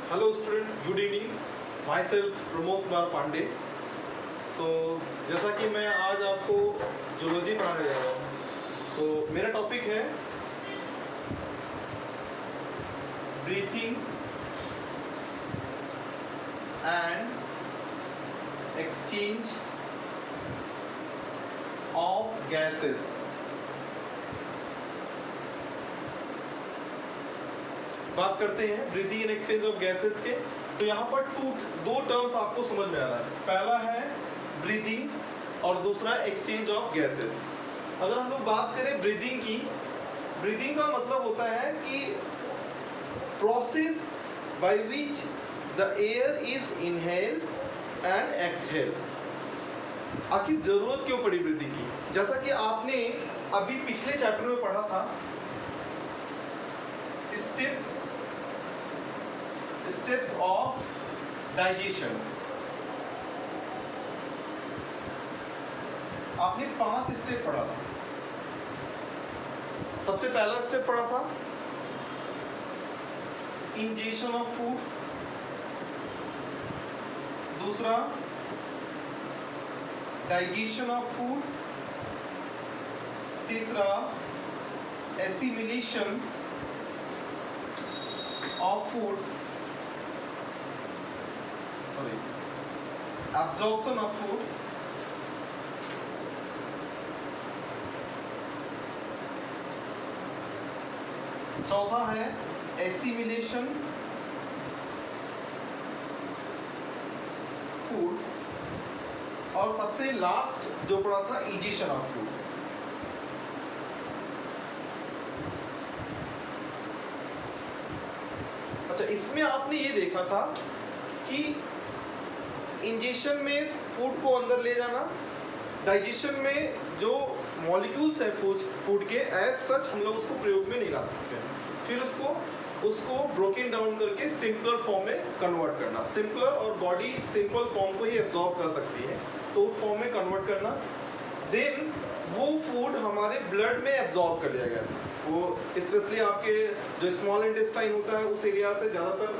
Hello students, good evening. Myself Pramod Kumar Pandey. So जैसा कि मैं आज आपको जूलॉजी पढ़ाने जा रहा हूँ, तो मेरा टॉपिक है breathing and exchange of gases. बात करते हैं breathing and exchange of gases के. तो यहाँ पर दो टर्म्स आपको समझ में आ रहा है. पहला है ब्रीथिंग और दूसरा एक्सचेंज ऑफ गैसेस. अगर हम लोग बात करें ब्रीथिंग की, ब्रीथिंग का मतलब होता है कि process by which the air is inhaled and exhaled. आखिर जरूरत क्यों पड़ी ब्रीथिंग की? जैसा कि आपने अभी पिछले चैप्टर में पढ़ा था, स्टेप्स ऑफ डाइजेशन. आपने 5 स्टेप पढ़ा था. सबसे पहला स्टेप पढ़ा था इंजेशन ऑफ फूड, दूसरा डाइजेशन ऑफ फूड, तीसरा assimilation of food, absorption of food, चौथा है एसिमिलेशन फूड, और सबसे लास्ट जो पढ़ा था इजेशन ऑफ फूड. अच्छा, इसमें आपने ये देखा था कि इंजेशन में फूड को अंदर ले जाना, डाइजेशन में जो मॉलिक्यूल्स है फूड के एज सच हम लोग उसको प्रयोग में नहीं ला सकते. फिर उसको ब्रोकन डाउन करके सिंपलर फॉर्म में कन्वर्ट करना. सिंपलर और बॉडी सिंपल फॉर्म को ही एब्जॉर्ब कर सकती है, तो उस फॉर्म में कन्वर्ट करना. देन वो फूड हमारे ब्लड में एब्जॉर्ब कर लिया गया. वो स्पेशली आपके जो स्मॉल इंटेस्टाइन होता है उस एरिया से ज़्यादातर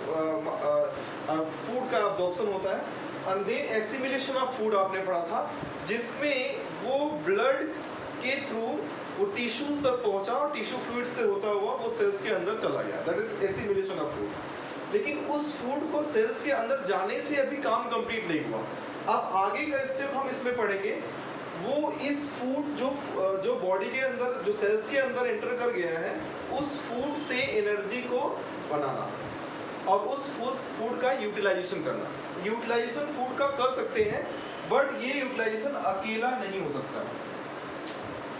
फूड का एब्जॉर्प्शन होता है. And then assimilation of food आपने पढ़ा था, जिसमें वो ब्लड के थ्रू वो टिश्यूज तक पहुंचा और टिश्यू फ्लूइड से होता हुआ वो सेल्स के अंदर चला गया. That is assimilation of food. लेकिन उस फूड को सेल्स के अंदर जाने से अभी काम कंप्लीट नहीं हुआ. अब आगे का स्टेप हम इसमें पढ़ेंगे, वो इस फूड जो बॉडी के अंदर जो सेल्स के अंदर एंटर कर गया है, उस फूड से एनर्जी को बनाना और उस फूड का यूटिलाइजेशन करना. यूटिलाइजेशन फूड का कर सकते हैं, बट ये यूटिलाइजेशन अकेला नहीं हो सकता.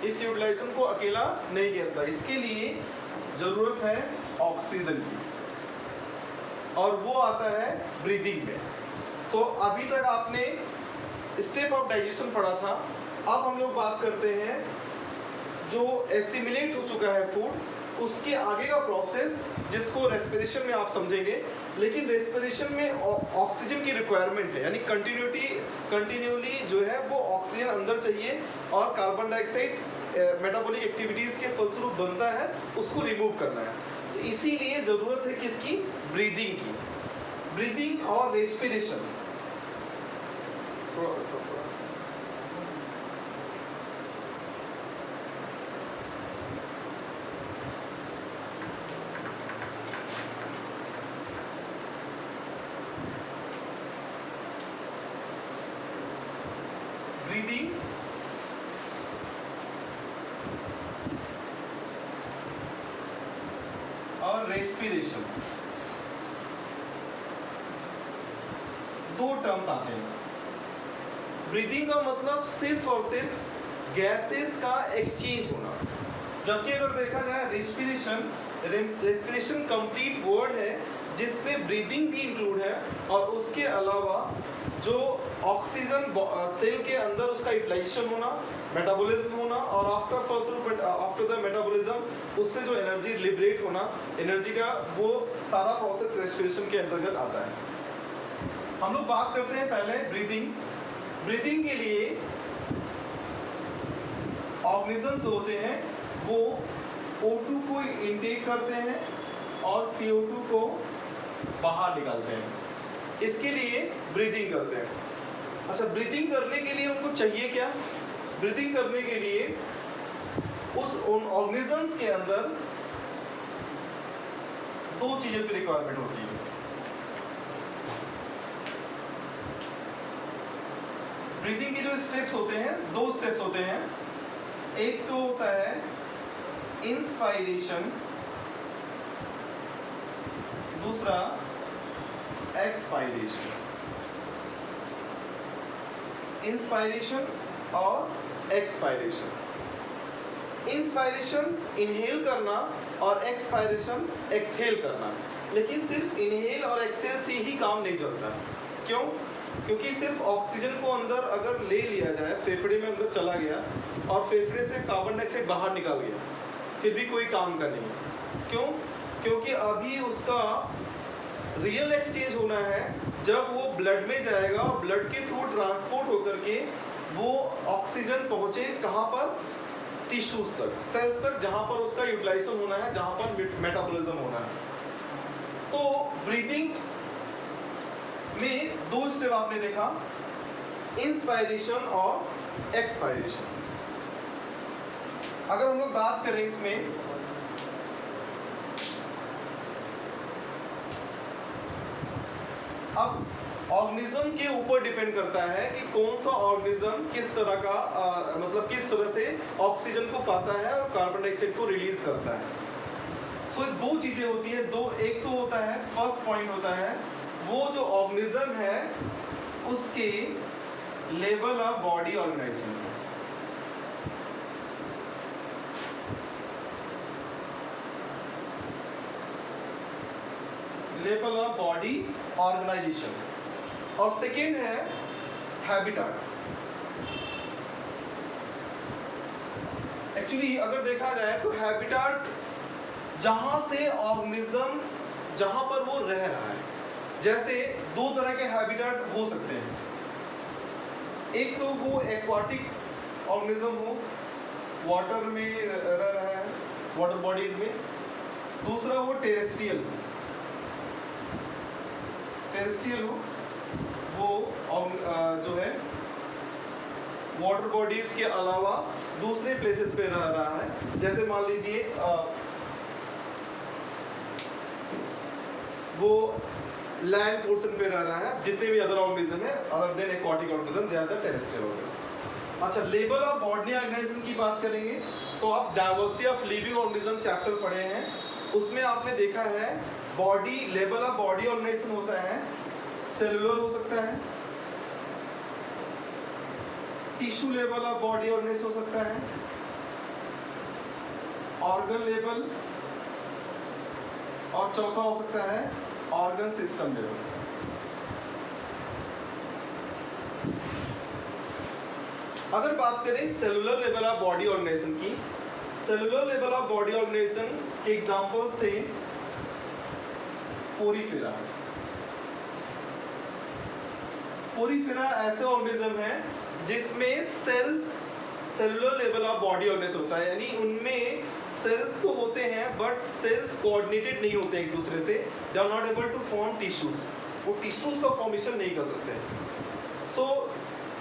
इस यूटिलाइजेशन को अकेला नहीं किया जाता. इसके लिए जरूरत है ऑक्सीजन की, और वो आता है ब्रीदिंग में. सो अभी तक आपने स्टेप ऑफ डाइजेशन पढ़ा था. अब हम लोग बात करते हैं जो एसिमिलेट हो चुका है फूड, उसके आगे का प्रोसेस, जिसको रेस्पिरेशन में आप समझेंगे. लेकिन रेस्पिरेशन में ऑक्सीजन की रिक्वायरमेंट है, यानी कंटिन्यूली जो है वो ऑक्सीजन अंदर चाहिए, और कार्बन डाइऑक्साइड मेटाबॉलिक एक्टिविटीज़ के फलस्वरूप बनता है, उसको रिमूव करना है. तो इसीलिए ज़रूरत है किसकी? ब्रीदिंग की. ब्रीदिंग और रेस्पिरेशन. ब्रीदिंग और रेस्पिरेशन, दो टर्म्स आते हैं. ब्रीदिंग का मतलब सिर्फ और सिर्फ गैसेस का एक्सचेंज होना, जबकि अगर देखा जाए रेस्पिरेशन कंप्लीट वर्ड है जिसमें ब्रीदिंग भी इंक्लूड है, और उसके अलावा जो ऑक्सीजन सेल के अंदर उसका यूटिलाइजेशन होना, मेटाबॉलिज्म होना, और आफ्टर द मेटाबॉलिज्म उससे जो एनर्जी लिबरेट होना, एनर्जी का वो सारा प्रोसेस रेस्पिरेशन के अंतर्गत आता है. हम लोग बात करते हैं पहले ब्रीदिंग. ब्रीदिंग के लिए ऑर्गेनिजम्स होते हैं वो O2 को इनटेक करते हैं और CO2 को बाहर निकालते हैं। इसके लिए ब्रीदिंग करते हैं। अच्छा, ब्रीदिंग करने के लिए उनको चाहिए क्या? ब्रीदिंग करने के लिए उन ऑर्गेनिजम्स के अंदर दो चीजों की रिक्वायरमेंट होती है। ब्रीदिंग के जो स्टेप्स होते हैं, दो स्टेप्स होते हैं। एक तो होता है इंस्पायरेशन, दूसरा एक्सपायरेशन। इंस्पायरेशन और एक्सपायरेशन। इंस्पायरेशन इनहेल करना और एक्सपायरेशन एक्सहेल करना। लेकिन सिर्फ इनहेल और एक्सहेल से ही काम नहीं चलता। क्यों? क्योंकि सिर्फ ऑक्सीजन को अंदर अगर ले लिया जाए, फेफड़े में अंदर चला गया और फेफड़े से कार्बन डाइऑक्साइड बाहर निकल गया, फिर भी कोई काम का नहीं। क्यों? क्योंकि अभी उसका रियल एक्सचेंज होना है जब वो ब्लड में जाएगा और ब्लड के थ्रू ट्रांसपोर्ट होकर के वो ऑक्सीजन पहुंचे कहाँ पर? टिश्यूज तक, सेल्स तक, जहां पर उसका यूटिलाइजेशन होना है, जहां पर मेटाबॉलिज्म होना है। तो ब्रीदिंग में दो स्टेप आपने देखा, इंस्पायरेशन और एक्सपायरेशन। अगर हम लोग बात करें इसमें, अब ऑर्गेनिज्म के ऊपर डिपेंड करता है कि कौन सा ऑर्गेनिज्म किस तरह का मतलब किस तरह से ऑक्सीजन को पाता है और कार्बन डाइऑक्साइड को रिलीज करता है। सो दो चीजें होती है, दो, एक तो होता है, फर्स्ट पॉइंट होता है वो जो ऑर्गेनिज्म है उसके level of body organisation. Level of body organisation. और सेकेंड है हैबिटाट। एक्चुअली अगर देखा जाए तो हैबिटाट जहां से ऑर्गेनिज्म, जहां पर वो रह रहा है, जैसे दो तरह के हैबिटाट हो सकते हैं। एक तो वो एक्वाटिक ऑर्गेनिज्म हो, वाटर में रह रहा है, वाटर बॉडीज में। दूसरा वो टेरेस्ट्रियल हो, वो जो है वाटर बॉडीज के अलावा दूसरे प्लेसेस पे रह रहा है। जैसे मान लीजिए वो लैंड पोर्शन पे रह रहा है। जितने भी अदर ऑर्गेनिज्म है other than aquatic organism, they are the terrestrial organism. अच्छा, लेवल ऑफ बॉडी ऑर्गेनाइजेशन की बात करेंगे तो आप diversity of living organism chapter पढ़े हैं, उसमें आपने देखा है body, level of body organisation होता है, सेलुलर हो सकता है, tissue level of body organisation हो सकता है, ऑर्गन लेवल, और चौथा हो सकता है ऑर्गन सिस्टम लेवल। अगर बात करें cellular level of body organisation की, cellular level of body organisation के एग्जांपल्स थे पोरीफेरा। पोरीफेरा ऐसे ऑर्गेनिज्म है जिसमें cells, cellular level of body organisation होता है, यानी उनमें सेल्स तो होते हैं बट सेल्स कोऑर्डिनेटेड नहीं होते एक दूसरे से, they are not able to form tissues, वो टिश्यूज का फॉर्मेशन नहीं कर सकते। सो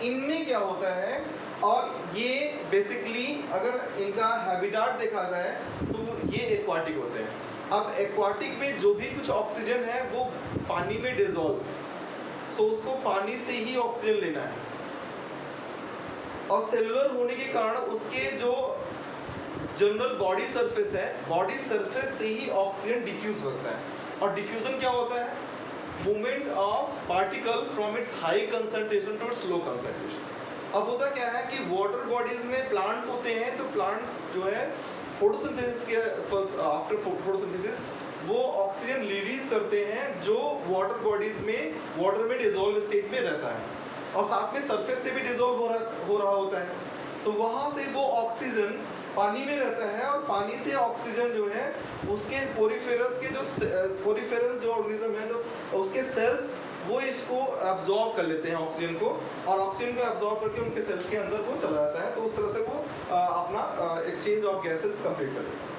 इनमें क्या होता है, और ये बेसिकली अगर इनका हैबिटाट देखा जाए तो ये एक्वाटिक होते हैं। अब एक्वाटिक में जो भी कुछ ऑक्सीजन है वो पानी में डिसॉल्व, सो उसको पानी से ही ऑक्सीजन लेना है, और सेलुलर होने के कारण उसके जो जनरल बॉडी सरफेस है, बॉडी सरफेस से ही ऑक्सीजन डिफ्यूज होता है। और डिफ्यूजन क्या होता है? Movement of particle from its high concentration to its low concentration. अब होता क्या है कि वाटर बॉडीज में प्लांट्स होते हैं, तो प्लांट्स जो है फोटोसिंथेसिस के फर्स्ट आफ्टर फोटोसिंथेसिस वो ऑक्सीजन रिलीज करते हैं जो वाटर बॉडीज में वाटर में डिसॉल्व स्टेट में रहता है, और साथ में सरफेस से भी डिसॉल्व हो रहा होता है। तो वहाँ से वो ऑक्सीजन पानी में रहता है, और पानी से ऑक्सीजन जो है उसके पोरीफेरस के जो पोरीफेरस जो ऑर्गेनिज्म है, जो उसके सेल्स वो इसको एब्जॉर्ब कर लेते हैं ऑक्सीजन को, और ऑक्सीजन को एब्जॉर्ब करके उनके सेल्स के अंदर वो चला जाता है। तो उस तरह से वो अपना एक्सचेंज ऑफ गैसेस कंप्लीट करते हैं।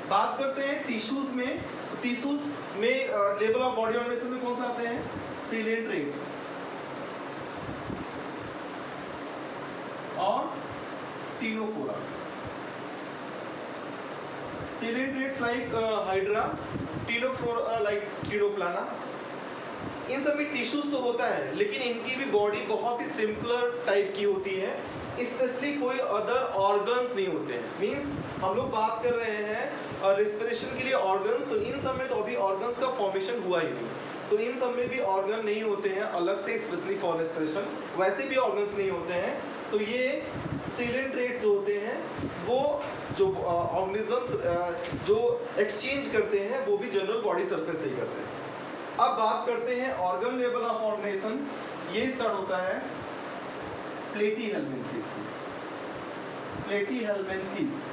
बात करते हैं टिश्यूज में। टिश्यूज में लेवल ऑफ बॉडी ऑर्गेनिज्म में कौन से आते हैं? सीलेंट्रेट्स और ctenophora. Coelenterates like hydra, ctenophora like ctenoplana. इन सभी टिश्यूज तो होता है, लेकिन इनकी भी बॉडी बहुत ही सिंपलर टाइप की होती है, स्पेशली कोई अदर ऑर्गन्स नहीं होते हैं। मींस हम लोग बात कर रहे हैं रेस्पिरेशन के लिए ऑर्गन्स, तो इन सब में तो अभी ऑर्गन्स का फॉर्मेशन हुआ ही नहीं, तो इन सब में भी ऑर्गन नहीं होते हैं अलग से स्पेशली फॉर रेस्पिरेशन, वैसे भी ऑर्गन्स नहीं होते हैं। तो ये सीलेंट्रेट्स जो होते हैं वो जो ऑर्गेनिजम्स जो एक्सचेंज करते हैं वो भी जनरल बॉडी सरफेस से ही करते हैं। अब बात करते हैं ऑर्गन लेवल ऑफ ऑर्गेनाइजेशन। ये स्टार्ट होता है प्लेटीहेल्मिन्थेस से। Platyhelminthes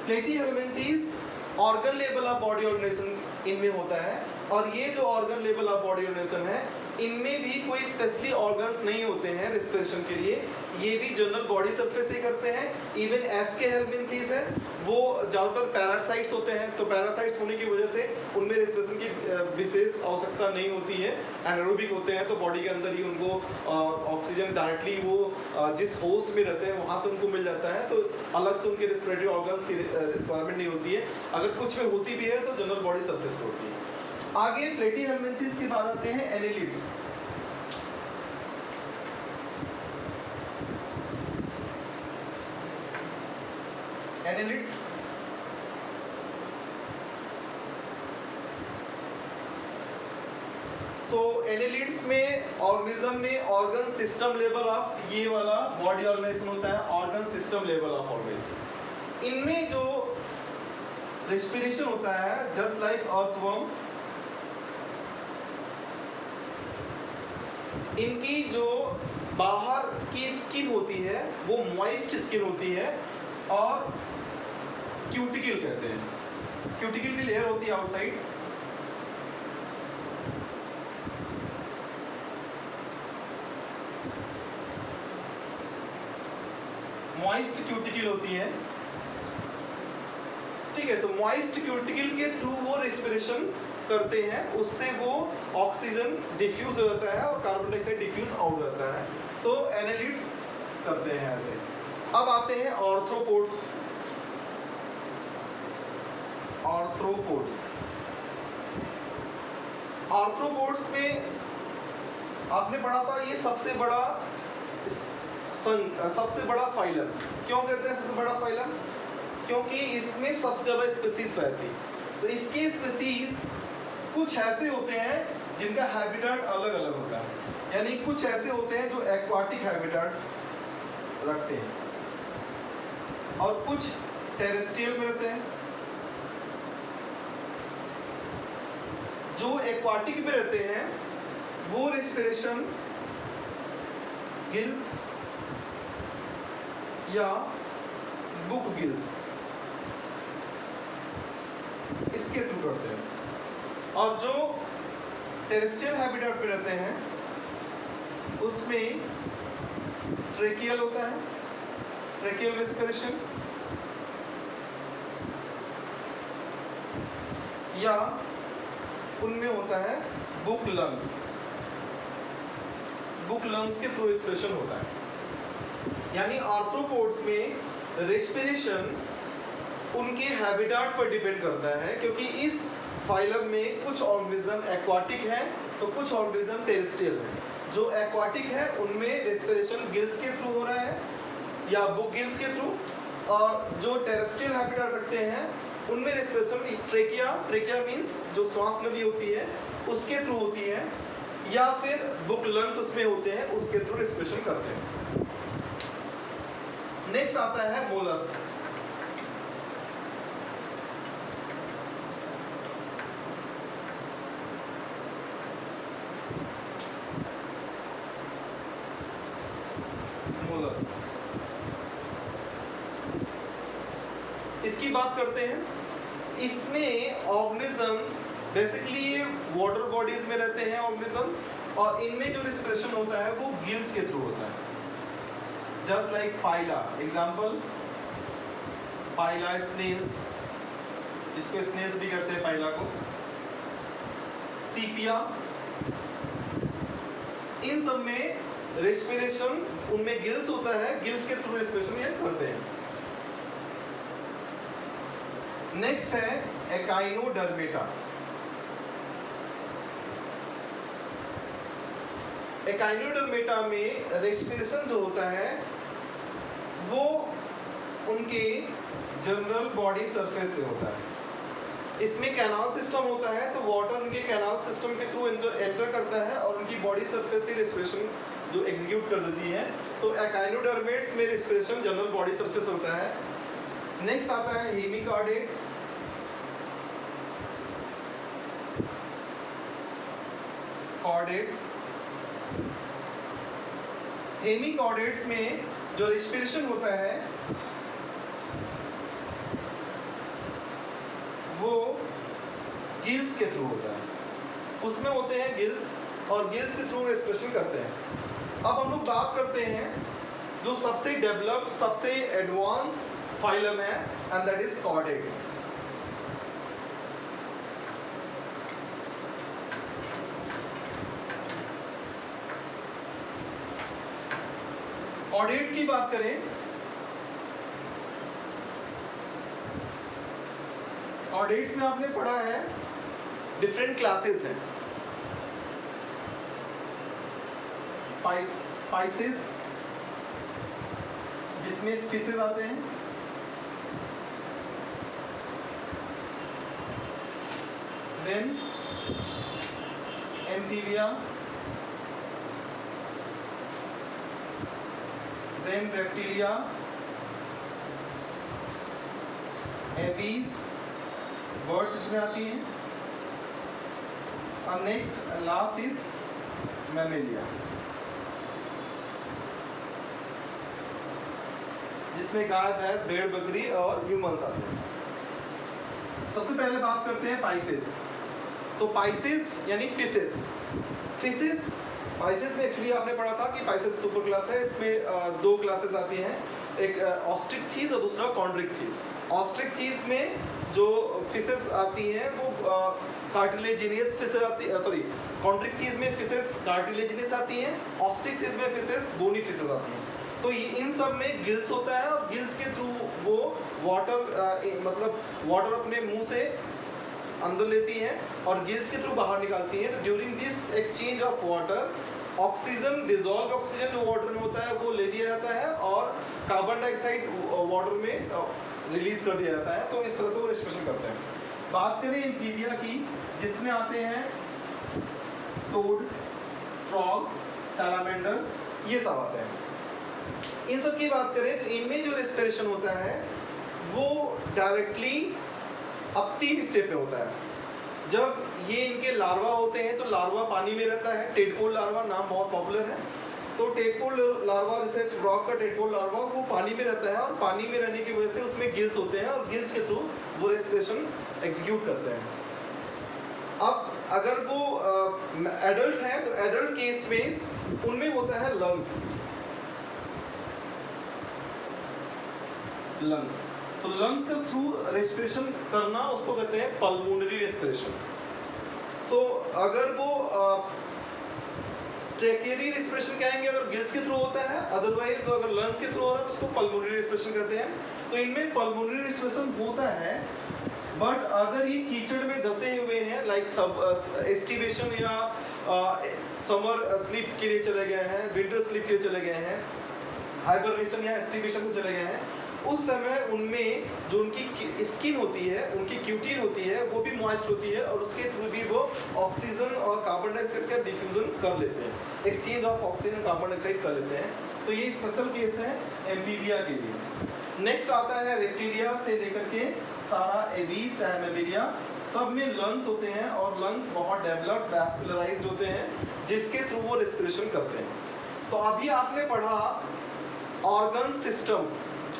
platyhelminthes organ level of body organisation इनमें होता है, और ये जो organ level of body organisation है इनमें भी कोई स्पेशली ऑर्गन्स नहीं होते हैं रेस्पिरेशन के लिए, ये भी जनरल बॉडी सरफेस से करते हैं। इवन एसके हेल्मिन्थेस है वो ज़्यादातर पैरासाइट्स होते हैं, तो पैरासाइट्स होने की वजह से उनमें रेस्पिरेशन की विशेष आवश्यकता नहीं होती है, एनारोबिक होते हैं, तो बॉडी के अंदर ही उनको ऑक्सीजन डायरेक्टली वो जिस होस्ट में रहते हैं वहाँ से उनको मिल जाता है, तो अलग से उनके रेस्पिरेटरी ऑर्गन्स की रिक्वायरमेंट नहीं होती है। अगर कुछ में होती भी है तो जनरल बॉडी सरफेस से होती है। आगे प्लेटीहेल्मिन्थेस के बाद आते हैं एनेलिड्स। एनेलिड्स एनेलिड्स में ऑर्गेनिज्म में ऑर्गन सिस्टम लेवल ऑफ ये वाला बॉडी ऑर्गेनाइजेशन होता है, organ system level of organisation. इनमें जो रेस्पिरेशन होता है जस्ट लाइक अर्थवर्म, इनकी जो बाहर की स्किन होती है वो मॉइस्ट स्किन होती है और क्यूटिकल कहते हैं, क्यूटिकल की लेयर होती है आउटसाइड। मॉइस्ट क्यूटिकल होती है, ठीक है। तो मॉइस्ट क्यूटिकल के थ्रू वो रेस्पिरेशन करते हैं, उससे वो ऑक्सीजन डिफ्यूज हो जाता है और कार्बन डाइऑक्साइड डिफ्यूज आउट होता है, तो एनालिड्स करते हैं ऐसे। अब आते हैं ऑर्थ्रोपोड्स। आर्थ्रोपोड्स में आपने पढ़ा था ये सबसे बड़ा फाइलम। क्यों कहते हैं सबसे बड़ा फाइलम? क्योंकि इसमें सबसे ज़्यादा स्पीसीज रहती है। तो इसके स्पीसीज कुछ ऐसे होते हैं जिनका हैबिटेट अलग अलग होता है, यानी कुछ ऐसे होते हैं जो एक्वाटिक हैबिटेट रखते हैं और कुछ टेरेस्ट्रियल में रहते हैं। जो एक्वाटिक में रहते हैं वो रेस्पिरेशन गिल्स या बुक गिल्स इसके थ्रू करते हैं, और जो टेरेस्ट्रियल हैबिटेट पे रहते हैं उसमें ट्रेकियल होता है, ट्रेकियल रेस्पिरेशन, या उनमें होता है बुक लंग्स के थ्रू रेस्पिरेशन होता है। यानी आर्थ्रोपोड्स में रेस्पिरेशन उनके हैबिटेट पर डिपेंड करता है, क्योंकि इस फाइलम में कुछ ऑर्गेनिज्म एक्वाटिक हैं तो कुछ ऑर्गेनिज्म टेरेस्ट्रियल हैं। जो एक्वाटिक है उनमें रेस्पिरेशन गिल्स के थ्रू हो रहा है या बुक गिल्स के थ्रू, और जो टेरेस्ट्रियल हैबिटेट रखते हैं उनमें रेस्पिरेशन ट्रेकिया मीन्स जो श्वास नली होती है उसके थ्रू होती है, या फिर बुक लंग्स उसमें होते हैं उसके थ्रू रेस्पिरेशन करते हैं। नेक्स्ट आता है मोलस्क। इसकी बात करते हैं। इसमें ऑर्गेनिजम्स बेसिकली ये वाटर बॉडीज में रहते हैं ऑर्गेनिज्म, और इनमें जो रेस्पिरेशन होता है वो गिल्स के थ्रू होता है, जस्ट लाइक पाइला। एग्जाम्पल पाइला स्नेल्स, जिसको स्नेल्स भी कहते हैं पाइला को, सीपिया, इन सब में रेस्पिरेशन, उनमें गिल्स होता है, गिल्स के थ्रू रेस्पिरेशन ये करते हैं। नेक्स्ट है एकाइनोडर्मेटा। एकाइनोडर्मेटा में रेस्पिरेशन जो होता है वो उनके जनरल बॉडी सरफेस से होता है। इसमें कैनाल सिस्टम होता है, तो वाटर उनके कैनाल सिस्टम के थ्रू एंटर करता है और उनकी बॉडी सरफेस से रेस्पिरेशन जो एग्जीक्यूट कर देती है। तो एकाइनोडर्मेट्स में रेस्पिरेशन जनरल बॉडी सरफेस होता है। नेक्स्ट आता है हेमिकॉर्डेट्स। कॉर्डेट्स, हेमिकॉर्डेट्स में जो रेस्पिरेशन होता है वो गिल्स के थ्रू होता है। उसमें होते हैं गिल्स और गिल्स के थ्रू रेस्पिरेशन करते हैं। अब हम लोग बात करते हैं जो सबसे डेवलप्ड, सबसे एडवांस फाइलम है, and that is chordates. Chordates की बात करें, कॉर्डेट्स में आपने पढ़ा है डिफरेंट क्लासेस हैं। पाइसेस, जिसमें फिशेस आते हैं, then amphibia, then reptilia, aves, birds इसमें आती हैं, और नेक्स्ट लास्ट इज मैमेलिया, जिसमें गाय, भैंस, भेड़, बकरी और ह्यूमंस आते हैं। सबसे पहले बात करते हैं पाइसेस। तो पाइसेस यानी फिशेस। फिशेस, पाइसेस में एक्चुअली आपने पढ़ा था कि पाइसेस सुपर क्लास है। इसमें दो क्लासेस आती हैं, एक ऑस्ट्रिक्थीज और दूसरा कॉन्ड्रिक्थीज। ऑस्ट्रिक्थीज में जो फिशेस आती हैं वो कार्टिलेजिनियस फिशेस आती है, सॉरी, कॉन्ड्रिक्थीज में फिशेस कार्टिलेजिनियस आती हैं, ऑस्ट्रिक्थीज में फिशेस बोनी फिशेस आती हैं। तो ये इन सब में गिल्स होता है और गिल्स के थ्रू वो वाटर मतलब वाटर अपने मुंह से अंदर लेती हैं और गिल्स के थ्रू बाहर निकालती हैं। तो during this exchange of water, oxygen, dissolve oxygen जो वाटर में होता है वो ले लिया जाता है और कार्बन डाइऑक्साइड वाटर में रिलीज कर दिया जाता है। तो इस तरह से वो रेस्पिरेशन करते हैं। बात करें एम्फीबिया की, जिसमें आते हैं टोड, फ्रॉग, सैलामेंडर, ये सब आते हैं। इन सब की बात करें तो इनमें जो रेस्पिरेशन होता है वो डायरेक्टली अब 3 स्टेप पे होता है। जब ये इनके लार्वा होते हैं तो लार्वा पानी में रहता है, टेडपोल लार्वा नाम बहुत पॉपुलर है। तो टेडपोल लार्वा, जैसे फ्रॉग का टेडपोल लार्वा, वो पानी में रहता है और पानी में रहने की वजह से उसमें गिल्स होते हैं और गिल्स के थ्रू वो रेस्पिरेशन एग्जीक्यूट करते हैं। अब अगर वो एडल्ट है तो एडल्ट केस में उनमें होता है लंग्स। तो लंग्स के थ्रू रेस्पिरेशन करना उसको कहते हैं पल्मोनरी रेस्पिरेशन। सो अगर वो ट्रैकेरी रेस्पिरेशन कहेंगे अगर गिल्स के थ्रू होता है, अदरवाइज अगर लंग्स के थ्रू हो रहा है तो उसको पल्मोनरी रेस्पिरेशन कहते हैं। तो इनमें पल्मोनरी रेस्पिरेशन होता है, बट अगर ये कीचड़ में धसे हुए हैं, लाइक सब एस्टिवेशन या समर स्लीप के लिए चले गए हैं, विंटर स्लीप के लिए चले गए हैं, हाइबरनेशन या एस्टिवेशन में चले गए हैं, उस समय उनमें जो उनकी स्किन होती है, उनकी क्यूटीन होती है, वो भी मॉइस्ट होती है और उसके थ्रू भी वो ऑक्सीजन और कार्बन डाइऑक्साइड का डिफ्यूजन कर लेते हैं, एक्सचेंज ऑफ ऑक्सीजन और कार्बन डाइऑक्साइड कर लेते हैं। तो ये स्पेशल केस है एम्फीबिया के लिए। नेक्स्ट आता है रेप्टिलिया से लेकर के सारा एवीज चाहे मैमेलिया, सब में लंग्स होते हैं और लंग्स बहुत डेवलप्ड वैस्कुलराइज्ड होते हैं, जिसके थ्रू वो रेस्पिरेशन करते हैं। तो अभी आपने पढ़ा ऑर्गन सिस्टम,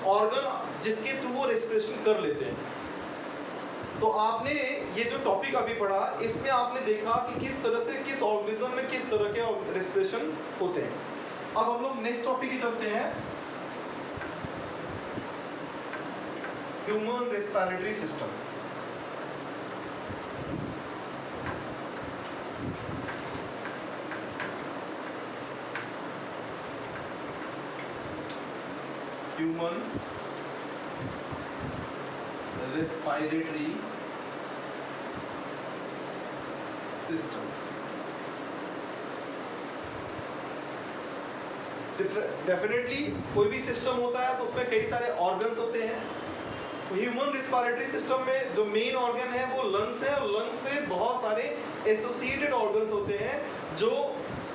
ऑर्गन जिसके थ्रू वो रेस्पिरेशन कर लेते हैं। तो आपने ये जो टॉपिक अभी पढ़ा, इसमें आपने देखा कि किस तरह से किस ऑर्गेनिज्म में किस तरह के रेस्पिरेशन होते हैं। अब हम लोग नेक्स्ट टॉपिक की चलते हैं। Human respiratory system. Human respiratory system. Definitely कोई भी सिस्टम होता है तो उसमें कई सारे ऑर्गन्स होते हैं। ह्यूमन रिस्पिरेटरी सिस्टम में जो मेन ऑर्गन है वो लंग्स है, और लंग्स से बहुत सारे एसोसिएटेड ऑर्गन्स होते हैं जो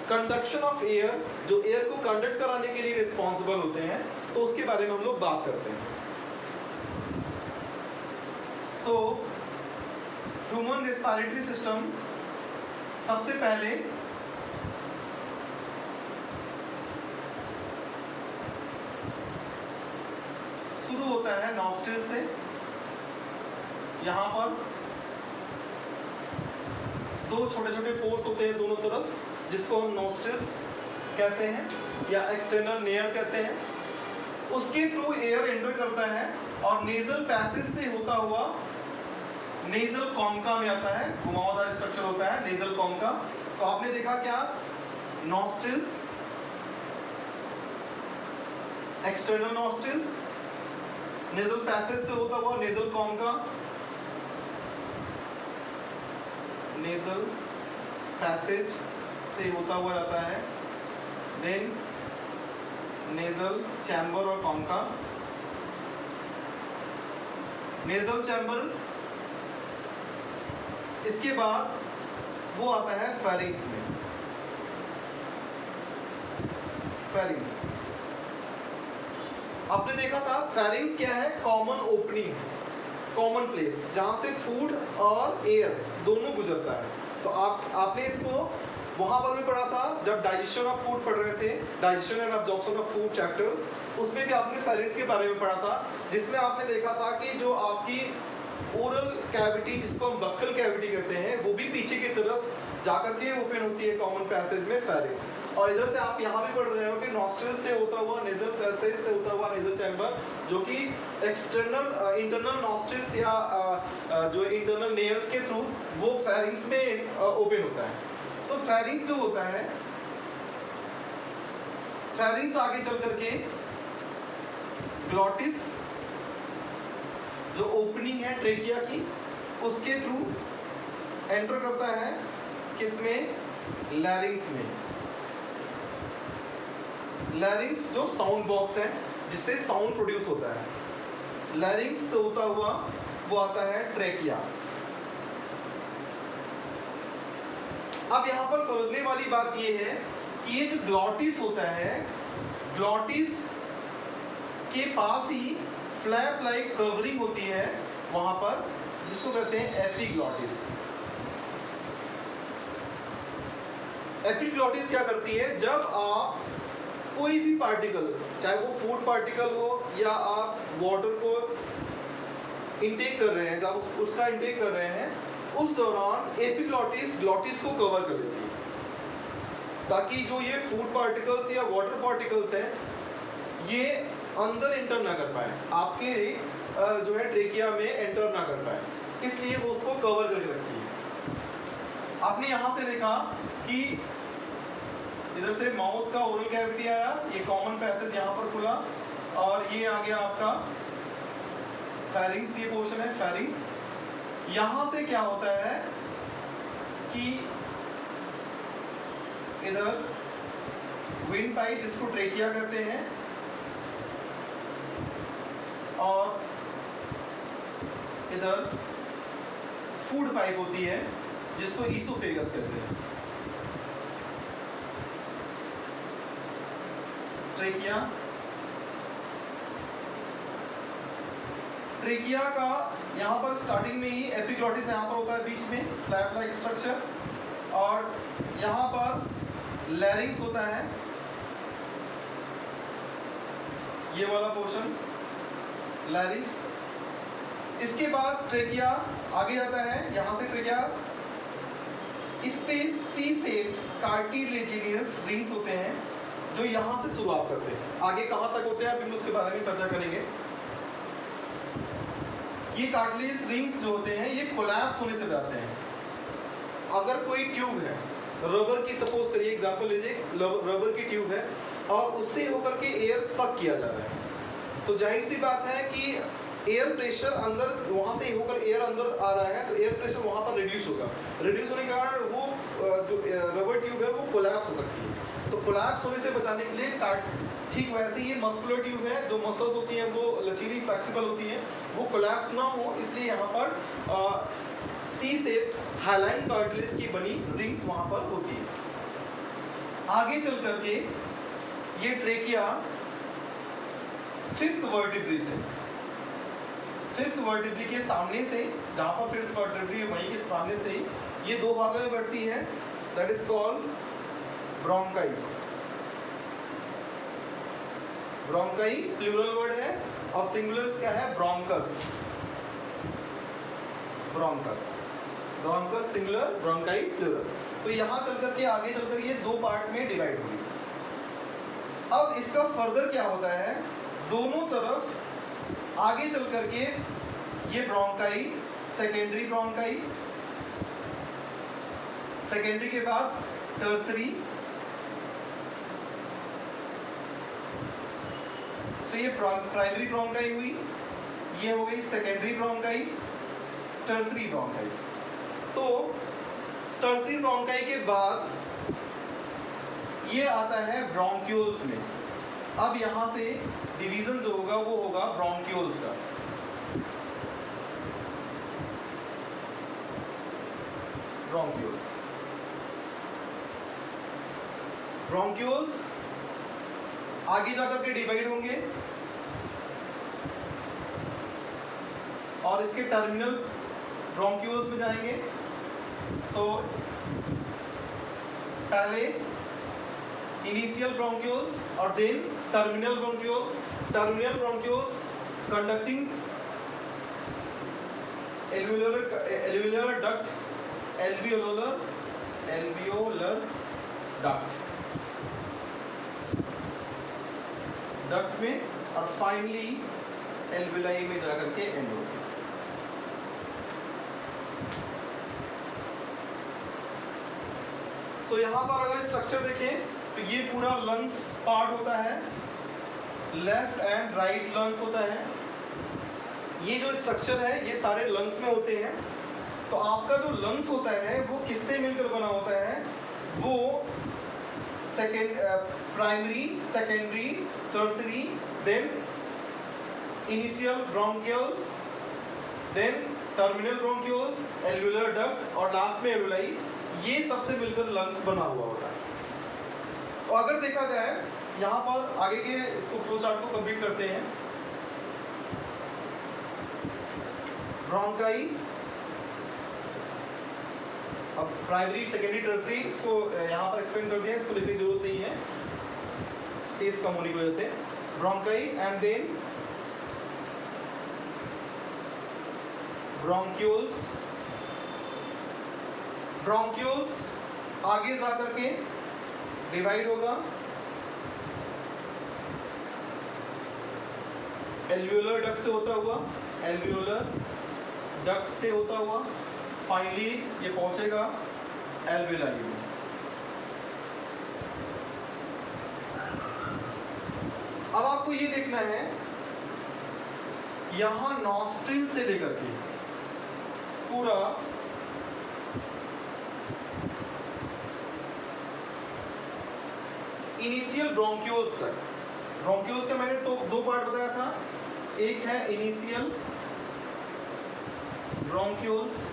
कंडक्शन ऑफ एयर, जो एयर को कंडक्ट कराने के लिए रिस्पॉन्सिबल होते हैं। तो उसके बारे में हम लोग बात करते हैं। सो ह्यूमन रेस्पिरेटरी सिस्टम सबसे पहले शुरू होता है नॉस्ट्रिल से। यहां पर दो छोटे छोटे पोर्स होते हैं दोनों तरफ, जिसको हम नॉस्ट्रिल्स कहते हैं या एक्सटर्नल नेयर कहते हैं। उसके थ्रू एयर एंटर करता है और नेजल पैसेज से होता हुआ नेजल कॉन्का में आता है। घुमावदार स्ट्रक्चर होता है नेजल कॉन्का। तो आपने देखा क्या, nostrils, external nostrils, nasal passage से होता हुआ नेजल कॉन्का, नेजल पैसेज से होता हुआ जाता है, देन नेजल चैम्बर और कॉन्का, नेजल चैम्बर। इसके बाद वो आता है फेरिंग्स में। फेरिंग्स आपने देखा था, फेरिंग्स क्या है, कॉमन ओपनिंग, कॉमन प्लेस जहां से फूड और एयर दोनों गुजरता है। तो आपने इसको वहां पर भी पढ़ा था जब डाइजेशन ऑफ फूड पढ़ रहे थे, digestion and absorption of food chapters. उसमें भी आपने फेरिंग्स के बारे में पढ़ा था, जिसमें आपने देखा था कि जो आपकी ओरल कैविटी, जिसको हम बक्कल कैविटी कहते हैं, वो भी पीछे की तरफ जाकर के ओपन होती है कॉमन पैसेज में, फेरिंग्स। और इधर से आप यहाँ भी पढ़ रहे हो कि नॉस्ट्रिल से होता हुआ नेजल पैसेज से होता हुआ नेजल चैम्बर, जो कि एक्सटर्नल इंटरनल नॉस्ट्रिल्स या जो इंटरनल नेयर्स के थ्रू वो फेरिंग्स में ओपन होता है। तो फेरिंग्स जो होता है, फेरिंग्स आगे चल करके ग्लॉटिस जो ओपनिंग है ट्रेकिया की, उसके थ्रू एंटर करता है किसमें, लैरिंग्स में। लैरिंग्स जो साउंड बॉक्स है जिससे साउंड प्रोड्यूस होता है, लैरिंग्स से होता हुआ वो आता है ट्रेकिया। अब यहाँ पर समझने वाली बात ये है कि ये जो ग्लॉटिस होता है, ग्लॉटिस के पास ही फ्लैप लाइक कवरिंग होती है वहां पर, जिसको कहते हैं एपिग्लॉटिस। एपिग्लॉटिस क्या करती है, जब आप कोई भी पार्टिकल, चाहे वो फूड पार्टिकल हो या आप वाटर को इनटेक कर रहे हैं, जब उसका इनटेक कर रहे हैं, उस दौरान एपिग्लॉटिस ग्लॉटिस को कवर कर लेती है, ताकि जो ये फूड पार्टिकल्स या वाटर पार्टिकल्स हैं ये अंदर एंटर ना कर पाए, आपके जो है ट्रेकिया में एंटर ना कर पाए, इसलिए वो उसको कवर करके रखती है। आपने यहाँ से देखा कि इधर से माउथ का ओरल कैविटी आया, ये कॉमन पैसेज यहाँ पर खुला, और ये आ गया आपका फेरिंग्स, ये पोर्शन है फेरिंग्स। यहाँ से क्या होता है कि इधर विंड पाइप, जिसको ट्रेकिया कहते हैं, और इधर फूड पाइप होती है जिसको ईसोफेगस कहते हैं। ट्रेकिया, ट्रेकिया का यहाँ पर स्टार्टिंग में ही एपिग्लॉटिस यहाँ पर होता है बीच में, फ्लैप लाइक स्ट्रक्चर, और यहाँ पर लैरिंग्स होता है, ये वाला पोर्शन लैरिंग्स। इसके बाद ट्रेकिया आगे जाता है, यहाँ से ट्रेकिया, इस पे सी शेप कार्टिलेजिनियस रिंग्स होते हैं जो यहाँ से शुरुआत करते हैं, आगे कहाँ तक होते हैं अभी उसके बारे में चर्चा करेंगे। ये कार्टिलेज रिंग्स जो होते हैं ये कोलैप्स होने से जाते हैं। अगर कोई ट्यूब है रबर की, सपोज करिए एग्जांपल लीजिए, रबर की ट्यूब है और उससे होकर के एयर सक किया जा रहा है, तो जाहिर सी बात है कि एयर प्रेशर अंदर, वहाँ से होकर एयर अंदर आ रहा है तो एयर प्रेशर वहाँ पर रिड्यूस होगा। रिड्यूस होने के कारण वो जो रबर ट्यूब है वो कोलैप्स हो सकती है। तो कोलैप्स होने से बचाने के लिए ठीक वैसे ही मस्कुलर ट्यूब है, जो मसल्स होती हैं वो लचीली फ्लेक्सिबल होती हैं, वो कोलैप्स ना हो इसलिए यहाँ पर सी शेप हाइलाइन कार्टिलेज की बनी रिंग्स वहाँ पर होती है। आगे चल करके ये ट्रेकिया फिफ्थ वर्टिब्री से, फिफ्थ वर्टिब्री के सामने से, जहाँ पर फिफ्थ वर्टिब्री वहीं के सामने से ये दो भागों में बढ़ती है, that is called bronchi. Bronchi plural word है और सिंगुलर क्या है, bronchus. Bronchus, bronchus singular, bronchi plural. तो यहाँ चलकर के आगे चलकर ये दो पार्ट में डिवाइड हुई। अब इसका फर्दर क्या होता है, दोनों तरफ आगे चल करके ये ब्रोंकाई, सेकेंडरी ब्रोंकाई, सेकेंडरी के बाद टर्सरी, तो ये प्राइमरी ब्रोंकाई हुई, ये हो गई सेकेंडरी ब्रोंकाई, टर्सरी ब्रोंकाई। तो टर्सरी ब्रोंकाई के बाद ये आता है ब्रोंक्यूल्स में। अब यहाँ से डिवीजन जो होगा वो होगा ब्रोंक्यूल्स का। ब्रोंक्यूल्स, ब्रोंक्यूल्स आगे जाकर के डिवाइड होंगे और इसके टर्मिनल ब्रोंक्यूल्स में जाएंगे। सो पहले इनिशियल ब्रोंक्यूल्स और then terminal bronchioles. Terminal bronchioles conducting alveolar duct, alveolar duct में, और फाइनली एल्विलाई में जाकर के एंड होगी। सो यहाँ पर अगर स्ट्रक्चर देखें तो ये पूरा लंग्स पार्ट होता है, लेफ्ट एंड राइट लंग्स होता है। ये जो स्ट्रक्चर है ये सारे लंग्स में होते हैं। तो आपका जो लंग्स होता है वो किससे मिलकर बना होता है, वो primary, secondary, tertiary, then initial bronchioles, then terminal bronchioles, alveolar duct और लास्ट में एल्विलाई, ये सबसे मिलकर लंग्स बना हुआ होता है। तो अगर देखा जाए यहाँ पर आगे के इसको फ्लो चार्ट को कंप्लीट करते हैं। ब्रोंकाई, अब प्राइमरी, सेकेंडरी, टर्सरी इसको यहाँ पर एक्सप्लेन कर दिया, इसको लिखने की जरूरत नहीं है स्पेस कम होने की वजह से। Bronchi and then bronchioles. Bronchioles आगे जा करके डिवाइड होगा एल्वियोलर डक्ट से होता हुआ, एल्वियोलर डक्ट से होता हुआ फाइनली ये पहुंचेगा एल्वियोलाई में। अब आपको ये देखना है यहां नॉस्ट्रिल से लेकर के पूरा इनिशियल ब्रोंक्यूल्स तक। ब्रोंक्यूल्स का मैंने तो दो पार्ट बताया था, एक है इनिशियल ब्रोंक्यूल्स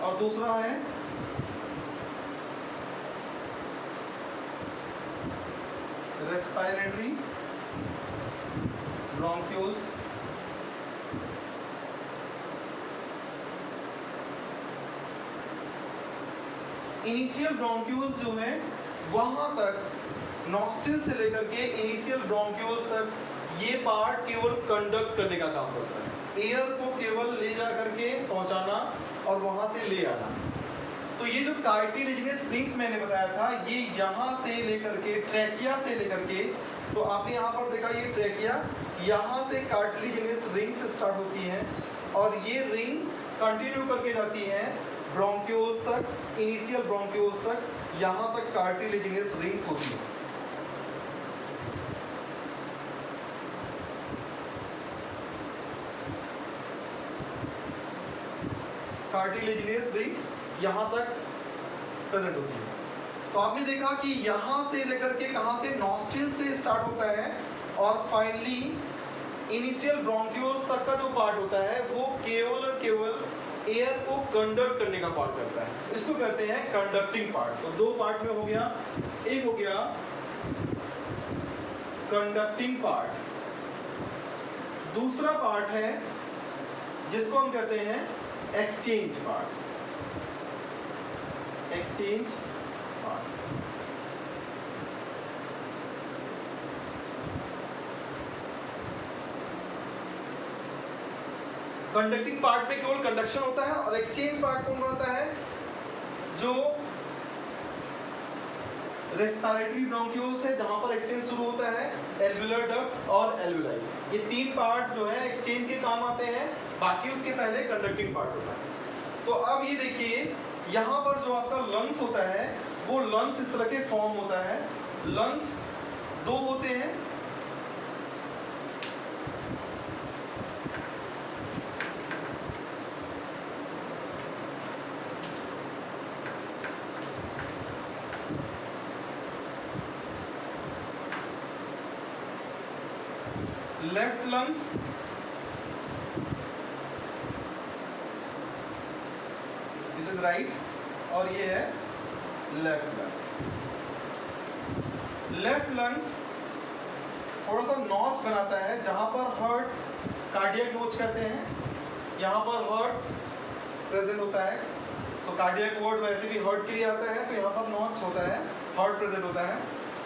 और दूसरा है रेस्पिरेटरी ब्रोंक्यूल्स। इनिशियल ब्रोंक्यूल्स जो है वहां तक नॉस्ट्रिल से लेकर के इनिशियल ब्रोंक्यूल्स तक ये पार्ट केवल कंडक्ट करने का काम करता है, एयर को केवल ले जा करके पहुंचाना और वहां से ले आना। तो ये जो कार्टिलेजिनस रिंग्स मैंने बताया था, ये यहाँ से लेकर के ट्रैकिया से लेकर के, तो आपने यहाँ पर देखा ये ट्रैकिया, यहाँ से कार्टिलेजिनस रिंग्स स्टार्ट होती हैं और ये रिंग कंटिन्यू करके जाती हैं ब्रोंक्यूल्स तक, इनिशियल ब्रोंक्यूल्स तक, यहाँ तक कार्टिलेजिनस रिंग्स होती हैं। कार्टिलेजिनस रिंग्स यहाँ तक प्रेजेंट होती है। तो आपने देखा कि यहाँ से लेकर के कहाँ से, नॉस्ट्रिल से स्टार्ट होता है और फाइनली इनिशियल ब्रोंक्यूल्स तक का जो पार्ट होता है वो केवल और केवल एयर को कंडक्ट करने का पार्ट करता है, इसको कहते हैं कंडक्टिंग पार्ट। तो दो पार्ट में हो गया, एक हो गया कंडक्टिंग पार्ट, दूसरा पार्ट है जिसको हम कहते हैं exchange part. Exchange part conducting part में केवल कंडक्शन होता है और एक्सचेंज पार्ट कौन होता है, जो रेस्पिरेटरी ब्रोंक्यूल्स है जहां पर एक्सचेंज शुरू होता है, एल्वुलर डक्ट और एल्वुलाई, ये तीन पार्ट जो है एक्सचेंज के काम आते हैं, बाकी उसके पहले कंडक्टिंग पार्ट होता है। तो अब ये देखिए यहाँ पर जो आपका लंग्स होता है वो लंग्स इस तरह के फॉर्म होता है। लंग्स दो होते हैं, left lungs this is right और ये है लेफ्ट लंग्स। लेफ्ट लंग्स थोड़ा सा नॉच बनाता है जहां पर हार्ट, कार्डियक नोच कहते हैं, यहाँ पर हार्ट प्रेजेंट होता है। तो कार्डियक वर्ड वैसे भी हार्ट के लिए आता है, तो यहाँ पर नॉच होता है, हार्ट प्रेजेंट होता है।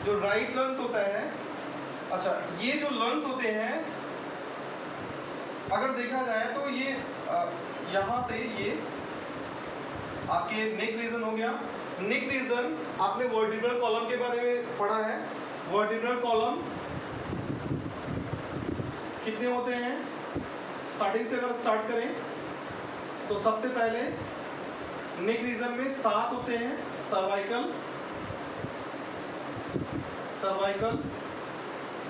जो राइट लंग्स होता है, अच्छा ये जो लंग्स होते हैं अगर देखा जाए तो ये यहाँ से ये आपके नेक रीजन हो गया। नेक रीजन आपने वर्टिब्रल कॉलम के बारे में पढ़ा है। वर्टिब्रल कॉलम कितने होते हैं, स्टार्टिंग से अगर स्टार्ट करें तो सबसे पहले नेक रीजन में 7 होते हैं। Cervical, cervical,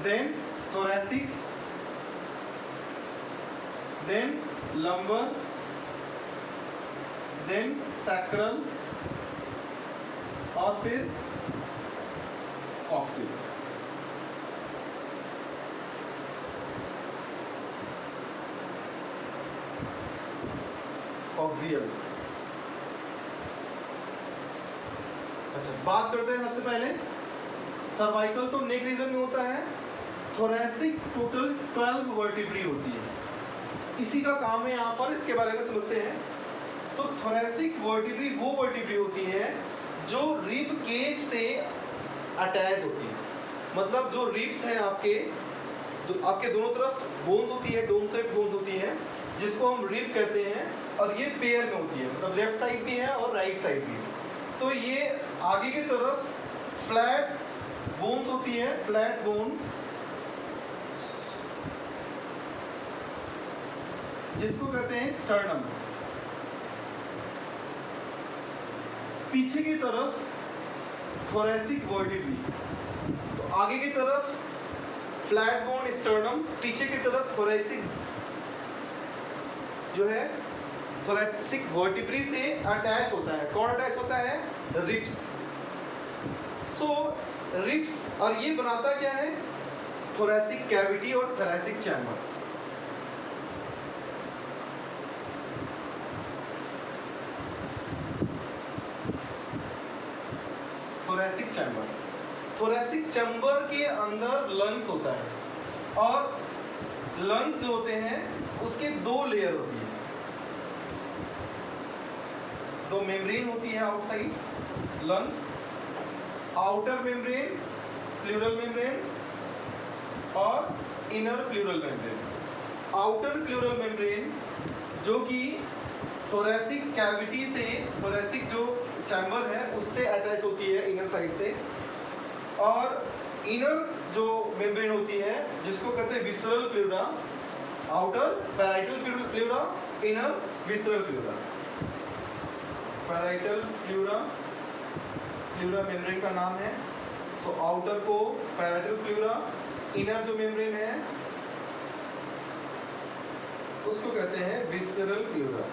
then thoracic, then lumbar, then sacral और फिर coccyx। कॉक्सियल। अच्छा बात करते हैं सबसे पहले सर्वाइकल, तो नेक रीजन में होता है। थोरैसिक टोटल 12 वर्टिब्री होती है, इसी का काम है यहाँ पर, इसके बारे में समझते हैं। तो थोरैसिक वर्टिब्री वो वर्टिब्री होती है जो रिब केज से अटैच होती है, मतलब जो रिब्स हैं आपके दोनों तरफ बोन्स होती है, डोम सेट बोन्स होती है जिसको हम रिब कहते हैं, और ये पेयर में होती है, मतलब लेफ्ट साइड भी है और राइट साइड भी है। तो ये आगे की तरफ फ्लैट बोन्स होती है, फ्लैट बोन, जिसको कहते हैं स्टर्नम। पीछे की तरफ थोरैसिक वर्टिब्री, तो आगे की तरफ फ्लैट बोन स्टर्नम, पीछे की तरफ थोरैसिक जो है थोरैसिक वर्टिब्री से अटैच होता है। कौन अटैच होता है, रिब्स। सो रिब्स, और ये बनाता क्या है, थोरैसिक कैविटी और thoracic chamber. Thoracic chamber, thoracic chamber के अंदर लंग्स होता है, और लंग्स जो होते हैं उसके 2 लेयर होती है, 2 मेम्ब्रेन होती है outside lungs, outer membrane, pleural membrane, और inner pleural membrane. Outer pleural membrane जो कि थोरैसिक कैविटी से, थोरैसिक जो चैम्बर है उससे अटैच होती है इनर साइड से, और इनर जो मेम्ब्रेन होती है जिसको कहते हैं visceral pleura, outer parietal pleura, inner visceral pleura. Parietal pleura pleura membrane का नाम है। सो आउटर को पैराइटल प्लूरा, इनर जो मेम्ब्रेन है उसको कहते हैं विसरल प्लूरा।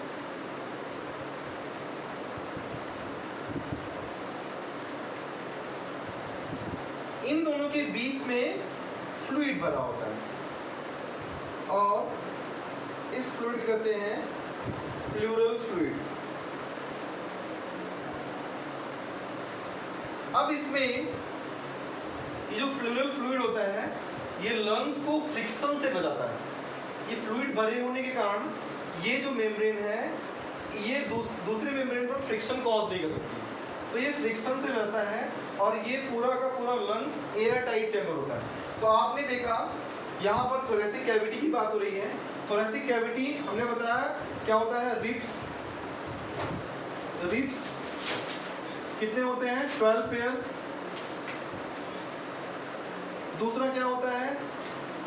इन दोनों के बीच में फ्लूइड भरा होता है और इस फ्लूइड कहते हैं प्लूरल फ्लूइड। अब इसमें ये जो प्लूरल फ्लूइड होता है ये लंग्स को फ्रिक्शन से बचाता है। ये फ्लूइड भरे होने के कारण ये जो मेम्ब्रेन है ये दूसरे मेम्ब्रेन पर फ्रिक्शन कॉज नहीं कर सकती, तो ये फ्रिक्शन से बचता है और ये पूरा का पूरा लंग्स एयर टाइट चैम्बर होता है। तो आपने देखा यहाँ पर थोरेसिक कैविटी की बात हो रही है। थोरेसिक कैविटी हमने बताया क्या होता है, रिब्स। रिब्स कितने होते हैं, 12 पेयर्स। दूसरा क्या होता है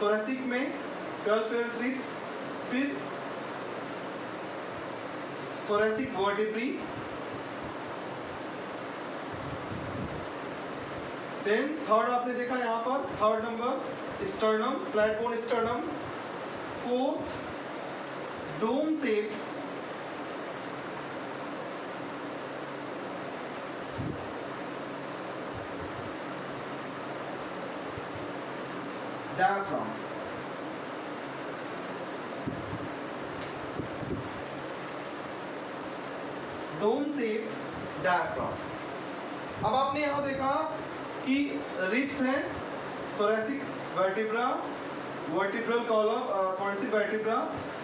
थोरेसिक में 12 पेयर्स रिब्स। फिर थोरेसिक वर्टिब्री, देन थर्ड आपने देखा यहाँ पर third number sternum, flat bone sternum. Fourth dome shape diaphragm. Dome shape diaphragm. अब आपने यहाँ देखा कि रिब्स हैं, thoracic vertebra, vertebral column, thoracic vertebra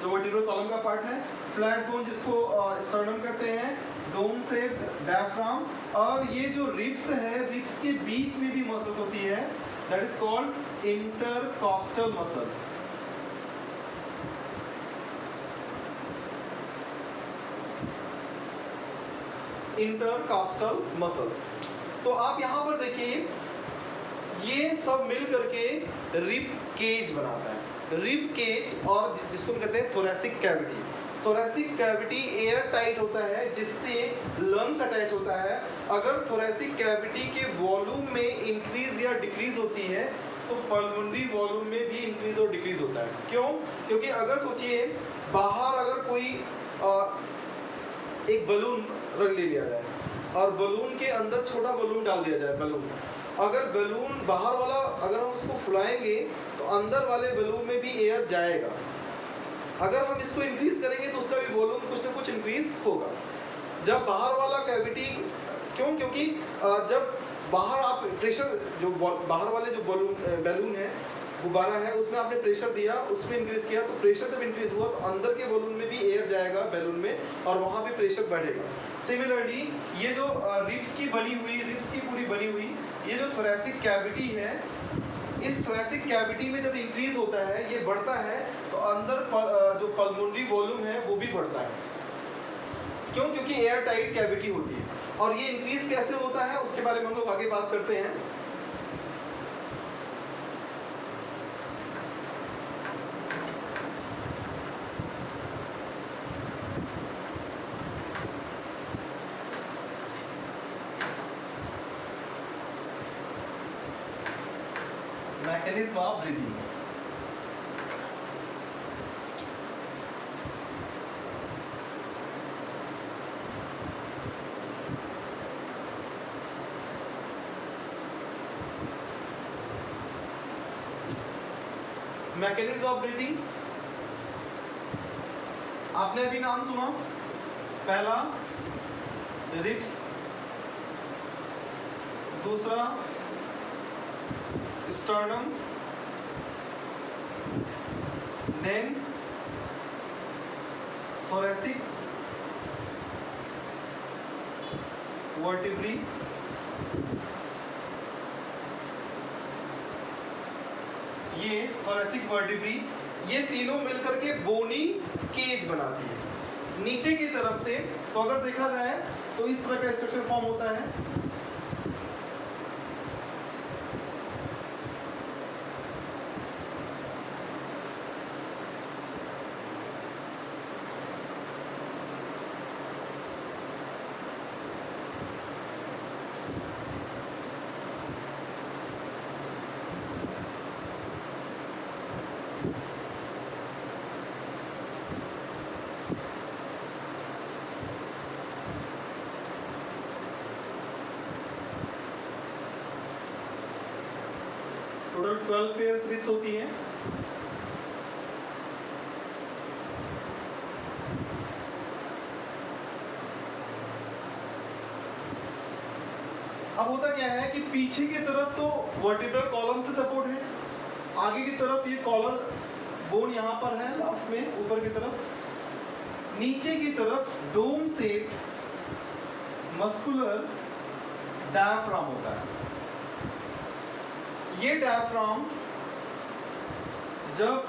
जो वर्टिब्रल कॉलम का पार्ट है, फ्लैट बोन जिसको स्टर्नम कहते हैं, डोम शेप डायफ्राम, और ये जो रिब्स है रिब्स के बीच में भी मसल्स होती है, that is called intercostal muscles. Intercostal muscles. तो आप यहाँ पर देखिए ये सब मिल करके रिब केज बनाता है। रिब केज, और जिसको कहते हैं thoracic cavity. Thoracic cavity air tight होता है जिससे लंग्स अटैच होता है। अगर थोरेसिक कैविटी के वॉल्यूम में इंक्रीज या डिक्रीज होती है तो पल्मोनरी वॉल्यूम में भी इंक्रीज और डिक्रीज होता है। क्यों? क्योंकि अगर सोचिए बाहर अगर कोई एक बलून रख ले लिया जाए और बलून के अंदर छोटा बलून डाल दिया जाए, बलून अगर बलून बाहर वाला अगर हम उसको फुलाएंगे तो अंदर वाले बलून में भी एयर जाएगा। अगर हम इसको इंक्रीज करेंगे तो उसका भी वॉल्यूम कुछ ना कुछ इंक्रीज होगा। जब बाहर वाला कैविटी, क्यों? क्योंकि जब बाहर आप प्रेशर, जो बाहर वाले जो बैलून है, गुब्बारा है, उसमें आपने प्रेशर दिया, उसमें इंक्रीज किया, तो प्रेशर जब इंक्रीज हुआ तो अंदर के बलून में भी एयर जाएगा बैलून में और वहाँ भी प्रेशर बढ़ेगा। सिमिलरली ये जो रिब्स की पूरी बनी हुई ये जो थोरेसिक कैविटी है, इस थोरेसिक कैविटी में जब इंक्रीज होता है, ये बढ़ता है, तो अंदर जो पल्मोनरी वॉल्यूम है वो भी बढ़ता है। क्यों? क्योंकि एयर टाइट कैविटी होती है। और ये इंक्रीज कैसे होता है उसके बारे में हम लोग आगे बात करते हैं। Mechanism of breathing. Mechanism of breathing आपने अभी नाम सुना, पहला रिब्स, दूसरा स्टर्नम, देन थोरेसिक वर्टिब्री, ये थोरेसिक वर्टिब्री, ये तीनों मिलकर के बोनी केज बनाती है नीचे की तरफ से। तो अगर देखा जाए तो इस तरह का स्ट्रक्चर फॉर्म होता है। टोटल 12 पेयर रिब्स होती हैं। अब होता क्या है कि पीछे की तरफ तो वर्टिब्रल कॉलम से सपोर्ट है, आगे की तरफ ये कॉलर बोन यहाँ पर है लास्ट में ऊपर की तरफ, नीचे की तरफ डोम से मस्कुलर डायफ्राम होता है। ये डायफ्राम जब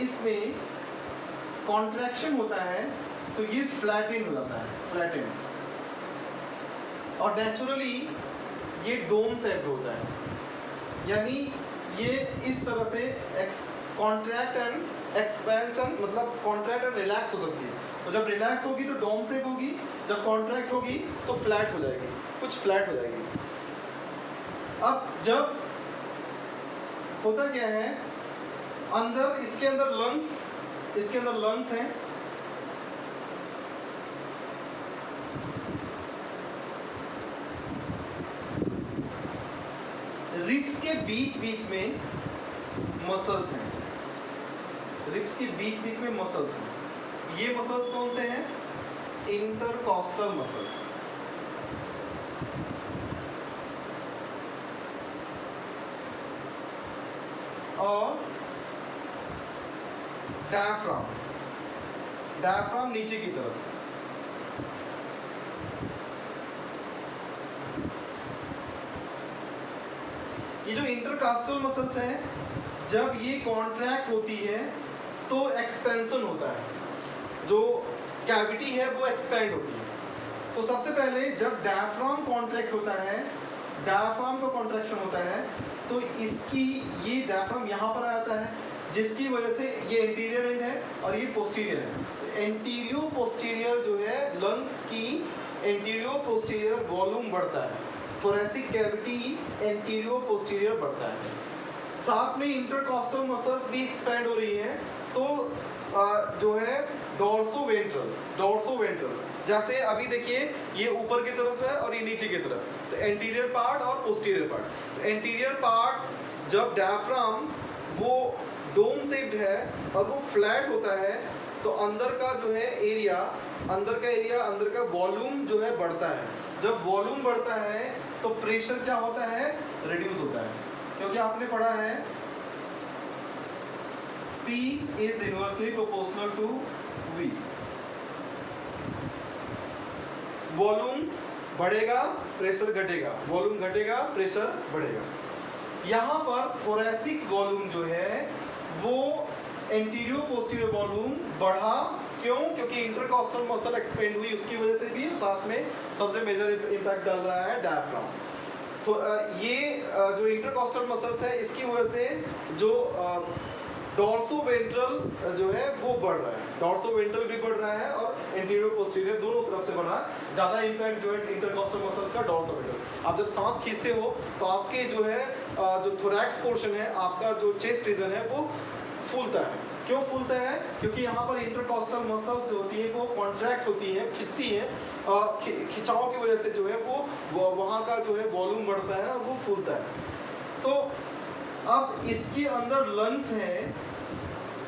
इसमें कॉन्ट्रैक्शन होता है तो ये फ्लैटेन हो जाता है, फ्लैटेन, और नेचुरली ये डोम शेप्ड होता है, यानी ये इस तरह से कॉन्ट्रैक्ट एंड एक्सपेंशन, मतलब कॉन्ट्रैक्ट एंड रिलैक्स हो सकती है। तो जब रिलैक्स होगी तो डोम शेप होगी, जब कॉन्ट्रैक्ट होगी तो फ्लैट हो जाएगी, कुछ फ्लैट हो जाएगी। अब जब होता क्या है, अंदर इसके अंदर लंग्स हैं, रिब्स के बीच बीच में मसल्स हैं, रिब्स के बीच बीच में मसल्स हैं। ये मसल्स कौन से हैं? Intercostal muscles. और डायफ्राम नीचे की तरफ। ये जो इंटरकास्टल मसल्स हैं, जब ये कॉन्ट्रैक्ट होती है तो एक्सपेंशन होता है, जो कैविटी है वो एक्सपेंड होती है। तो सबसे पहले जब डायफ्राम कॉन्ट्रैक्ट होता है, डायफ्राम का कॉन्ट्रैक्शन होता है, तो इसकी ये डायफ्राम यहाँ पर आता है, जिसकी वजह से ये एंटीरियर एंड है और ये पोस्टीरियर है। तो एंटीरियो पोस्टीरियर जो है लंग्स की एंटीरियो पोस्टीरियर वॉल्यूम बढ़ता है, थोरैसिक कैविटी एंटीरियो पोस्टीरियर बढ़ता है। साथ में इंटरकॉस्टल मसल्स भी एक्सपैंड हो रही हैं, तो जो है डोर्सोवेंट्रल, जैसे अभी देखिए ये ऊपर की तरफ है और ये नीचे की तरफ, तो एंटीरियर पार्ट और पोस्टीरियर पार्ट। तो एंटीरियर पार्ट जब डायफ्राम वो डोम शेप्ड है और वो फ्लैट होता है, तो अंदर का जो है एरिया, अंदर का वॉल्यूम जो है बढ़ता है। जब वॉल्यूम बढ़ता है तो प्रेशर क्या होता है? रिड्यूस होता है, क्योंकि आपने पढ़ा है P is inversely proportional to V। Volume बढ़ेगा, प्रेशर घटेगा, वॉल्यूम घटेगा, प्रेशर बढ़ेगा। यहाँ पर थोरैसिक वॉल्यूम जो है वो एंटीरियो पोस्टीरियर वॉल्यूम बढ़ा, क्यों? क्योंकि इंटरकॉस्टल मसल एक्सपेंड हुई, उसकी वजह से भी साथ में सबसे मेजर इम्पैक्ट डाल रहा है डायफ्राम। तो ये जो इंटरकॉस्टल मसल्स है, इसकी वजह से जो डॉर्सोवेंट्रल जो है वो बढ़ रहा है, डॉर्सोवेंट्रल भी बढ़ रहा है और एंटीरियर पोस्टीरियर दोनों तरफ से बढ़ रहा है। ज़्यादा इम्पैक्ट जो है इंटरकॉस्टल मसल्स का डॉर्सोवेंट्रल। आप जब सांस खींचते हो तो आपके जो है जो थोरैक्स पोर्शन है, आपका जो चेस्ट रीजन है वो फूलता है। क्यों फूलता है? क्योंकि यहाँ पर इंटरकॉस्टल मसल्स जो होती है वो कॉन्ट्रैक्ट होती हैं, खिंचती हैं, खिंचाव की वजह से जो है वो वहाँ का जो है वॉल्यूम बढ़ता है और वो फूलता है। तो अब इसके अंदर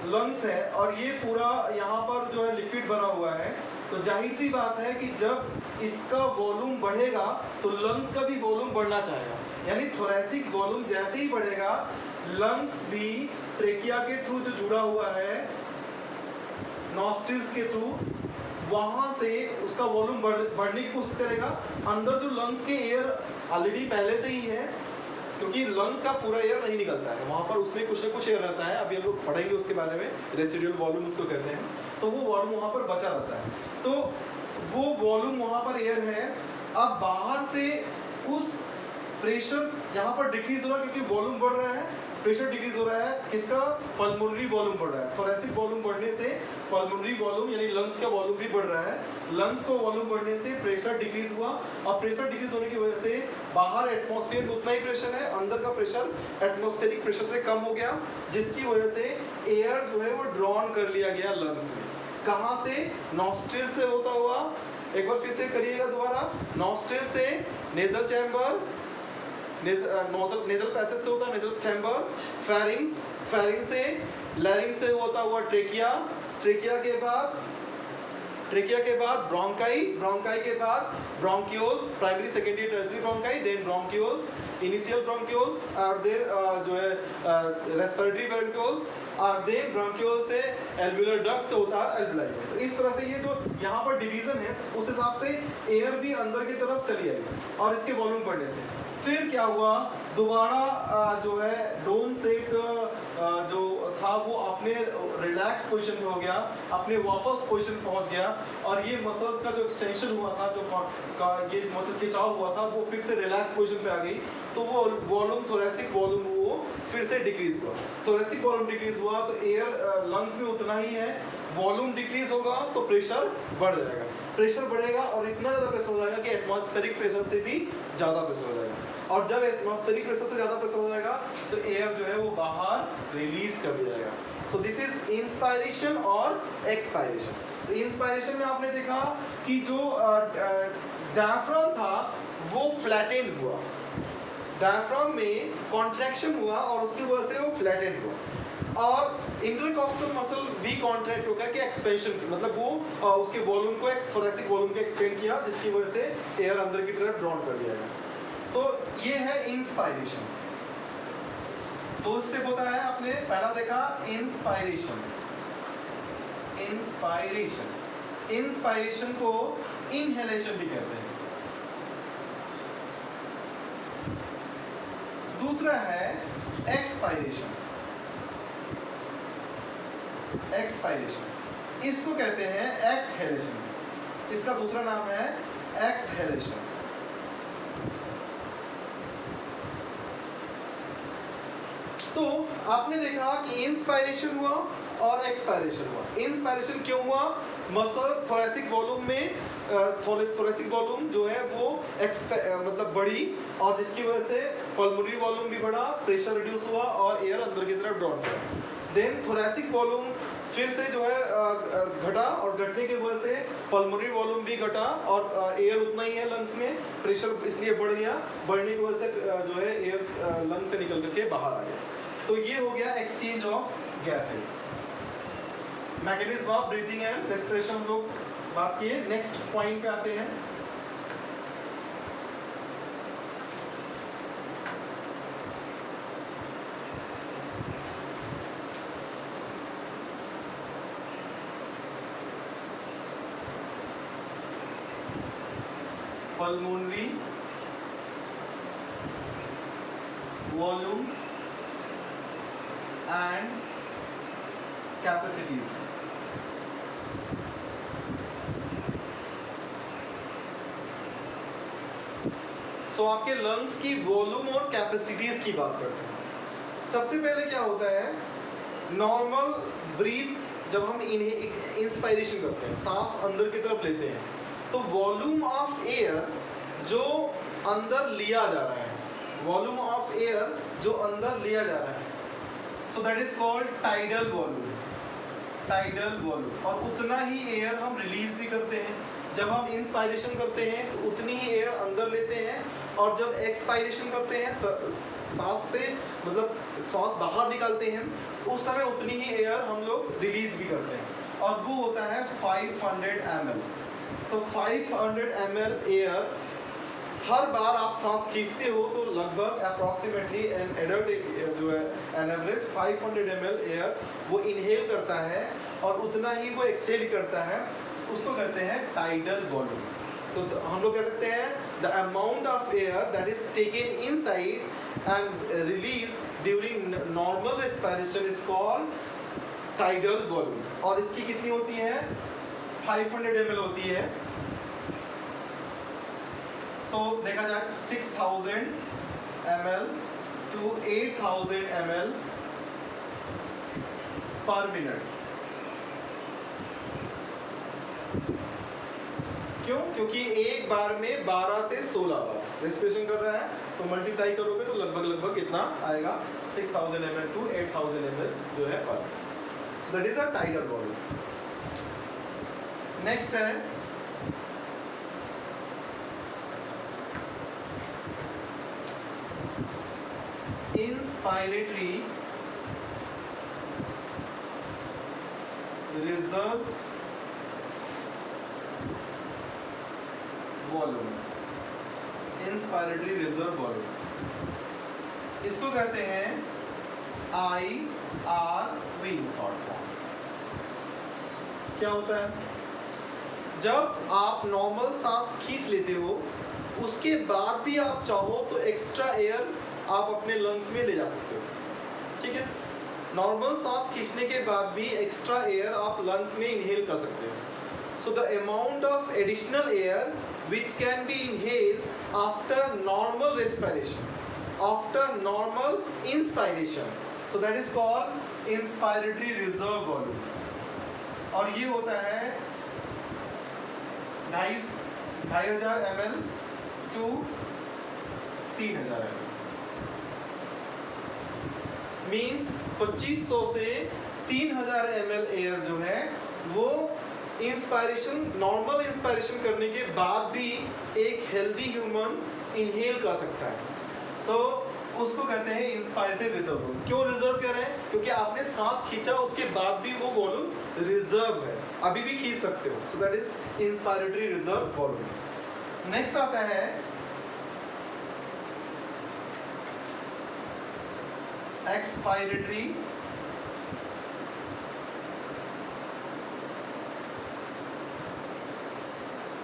लंग्स है और ये पूरा यहाँ पर जो है लिक्विड भरा हुआ है, तो जाहिर सी बात है कि जब इसका वॉल्यूम बढ़ेगा तो लंग्स का भी वॉल्यूम बढ़ना चाहेगा, यानी थोरैसिक वॉल्यूम जैसे ही बढ़ेगा, लंग्स भी ट्रेकिया के थ्रू जो जुड़ा हुआ है नॉस्ट्रिल्स के थ्रू, वहाँ से उसका वॉल्यूम बढ़ने की कोशिश करेगा। अंदर जो लंग्स के एयर ऑलरेडी पहले से ही है, क्योंकि लंग्स का पूरा एयर नहीं निकलता है, वहाँ पर उसमें कुछ ना कुछ एयर रहता है, अभी हम लोग पढ़ेंगे उसके बारे में, रेसिडुअल वॉल्यूम उसको कहते हैं। तो वो वॉल्यूम वहाँ पर बचा रहता है। तो वो वॉल्यूम वहाँ पर एयर है। अब बाहर से उस प्रेशर यहाँ पर डिक्रीज हो रहा है क्योंकि वॉल्यूम बढ़ रहा है, प्रेशर डिक्रीज हो रहा है। किसका? पल्मोनरी वॉल्यूम बढ़ रहा है। थोरेसिक वॉल्यूम बढ़ने से पल्मोनरी वॉल्यूम यानी लंग्स का वॉल्यूम भी बढ़ रहा है। लंग्स का वॉल्यूम बढ़ने से प्रेशर डिक्रीज हुआ, और प्रेशर डिक्रीज होने की वजह से बाहर एटमॉस्फेयर में उतना ही प्रेशर है, अंदर का प्रेशर एटमॉस्फेरिक प्रेशर से कम हो गया, जिसकी वजह से एयर जो है वो ड्रॉन कर लिया गया लंग्स में। कहाँ से? नॉस्ट्रिल से होता हुआ। एक बार फिर से करिएगा दोबारा। नॉस्ट्रिल से नेजल चैम्बर, नेजल पैसेज से होता है नेजल चैम्बर, फेरिंग्स, फेरिंग्स से लैरिंग्स से होता हुआ ट्रेकिया, ट्रेकिया के बाद ब्रोंकाई, ब्रोंकाई के बाद bronchioles, primary secondary tertiary bronchi, then bronchioles, initial bronchioles, और देन जो है रेस्पिरेटरी ब्रोंकियोल्स, और देन ब्रोंकियोल से एल्वुलर डक्ट से होता है एल्वुलाई। तो इस तरह से ये जो यहाँ पर डिवीजन है उस हिसाब से एयर भी अंदर की तरफ चली आई, और इसके वॉल्यूम बढ़ने से फिर क्या हुआ? दोबारा जो है डोम शेप जो था वो अपने रिलैक्स पोजीशन में हो गया, अपने वापस पोजीशन पहुंच गया, और ये मसल्स का जो एक्सटेंशन हुआ था, जो ये मतलब खिंचाव हुआ था, वो फिर से रिलैक्स पोजीशन पे आ गई। तो वो वॉल्यूम, थोरेसिक वॉल्यूम वो फिर से डिक्रीज हुआ। थोरेसिक वॉल्यूम डिक्रीज हुआ तो एयर लंग्स में उतना ही है, वॉल्यूम डिक्रीज होगा तो प्रेशर बढ़ जाएगा, प्रेशर बढ़ेगा और इतना ज़्यादा प्रेशर हो जाएगा कि एटमॉस्फेरिक प्रेशर से भी ज़्यादा प्रेशर हो जाएगा। और जब एटमॉस्फेरिक प्रेशर से ज़्यादा प्रेशर हो जाएगा तो एयर जो है वो बाहर रिलीज कर दिया जाएगा। सो दिस इज इंस्पायरेशन और एक्सपायरेशन। तो इंस्पायरेशन में आपने देखा कि जो डायफ्राम था वो फ्लैटेन हुआ, डायफ्राम में कॉन्ट्रैक्शन हुआ और उसकी वजह से वो फ्लैटेन हुआ, और इंटरकॉस्टल मसल भी कॉन्ट्रैक्ट होकर के एक्सपेंशन की, मतलब वो उसके वॉल्यूम को, एक थोरेसिक वॉल्यूम को एक्सपेंड किया, जिसकी वजह से एयर अंदर की तरफ ड्रॉन कर दिया गया। तो ये है इंस्पायरेशन। दो स्टेप होता है, आपने पहला देखा इंस्पायरेशन, इंस्पायरेशन, इंस्पायरेशन को इनहेलेशन भी कहते हैं। दूसरा है एक्सपायरेशन, एक्सपायरेशन इसको कहते हैं एक्सहेलेशन, इसका दूसरा नाम है एक्सहेलेशन। तो आपने देखा कि इंस्पायरेशन हुआ और एक्सपायरेशन हुआ। इंस्पायरेशन क्यों हुआ? मसल थोरेसिक वॉल्यूम में थोरेसिक वॉल्यूम जो है वो मतलब बढ़ी, और जिसकी वजह से पल्मोनरी वॉल्यूम भी बढ़ा, प्रेशर रिड्यूस हुआ और एयर अंदर की तरफ ड्रॉप किया। देन थोरेसिक वॉल्यूम फिर से जो है घटा, और घटने की वजह से पल्मोनरी वॉल्यूम भी घटा, और एयर उतना ही है लंग्स में, प्रेशर इसलिए बढ़ गया, बढ़ने की वजह से जो है एयर लंग्स से निकल करके बाहर आ गया। तो ये हो गया exchange of gases. Mechanism of breathing and respiration हम लोग बात किए। नेक्स्ट पॉइंट पे आते हैं। pulmonary volumes and capacities। सो आपके लंग्स की वॉल्यूम और कैपेसिटीज की बात करते हैं। सबसे पहले क्या होता है, नॉर्मल ब्रीथ जब हम इन्हें इंस्पायरेशन करते हैं, सांस अंदर की तरफ लेते हैं, तो वॉल्यूम ऑफ एयर जो अंदर लिया जा रहा है, वॉल्यूम ऑफ एयर जो अंदर लिया जा रहा है, सो that is called tidal volume, tidal volume. और उतना ही एयर हम रिलीज भी करते हैं। जब हम इंस्पायरेशन करते हैं तो उतनी ही एयर अंदर लेते हैं, और जब एक्सपायरेशन करते हैं सांस से मतलब सांस बाहर निकालते हैं, तो उस समय उतनी ही एयर हम लोग रिलीज भी करते हैं, और वो होता है 500 ml। तो 500 ml एयर हर बार आप सांस खींचते हो तो लगभग अप्रॉक्सीमेटली एन एडल्ट जो है एन एवरेज 500 ml एयर वो इनहेल करता है, और उतना ही वो एक्सहेल करता है, उसको कहते हैं टाइडल वॉल्यूम। तो हम लोग कह सकते हैं the amount of air that is taken inside and release during normal respiration is called tidal volume. और इसकी कितनी होती है? 500 ml होती है। सो देखा जाए 6000 ml to 8000 ml पर मिनट। क्यों? क्योंकि एक बार में 12 से 16 बार रेस्पिरेशन कर रहा है, तो मल्टीप्लाई करोगे तो लगभग कितना आएगा 6000 ml to 8000 ml जो है पर। So that is a tidal volume. Next है inspiratory reserve volume. Inspiratory reserve volume इसको कहते हैं IRV शॉर्ट फॉर्म। क्या होता है? जब आप नॉर्मल सांस खींच लेते हो उसके बाद भी आप चाहो तो एक्स्ट्रा एयर आप अपने लंग्स में ले जा सकते हो, ठीक है। नॉर्मल सांस खींचने के बाद भी एक्स्ट्रा एयर आप लंग्स में इनहेल कर सकते हो। So the amount of additional air which can be inhaled after normal respiration, after normal inspiration, so that is called inspiratory reserve volume। और ये होता है 2500 ml to 3000 ml, मीन्स 2500 से 3000 ml एयर जो है वो इंस्पायरेशन, नॉर्मल इंस्पायरेशन करने के बाद भी एक हेल्दी ह्यूमन इनहेल कर सकता है। सो उसको कहते हैं इंस्पायरेटरी रिजर्व वॉल्यूम। क्यों रिजर्व कर रहे हैं? क्योंकि आपने सांस खींचा उसके बाद भी वो वॉल्यूम रिजर्व है, अभी भी खींच सकते हो। सो that is inspiratory reserve volume. Next आता है expiratory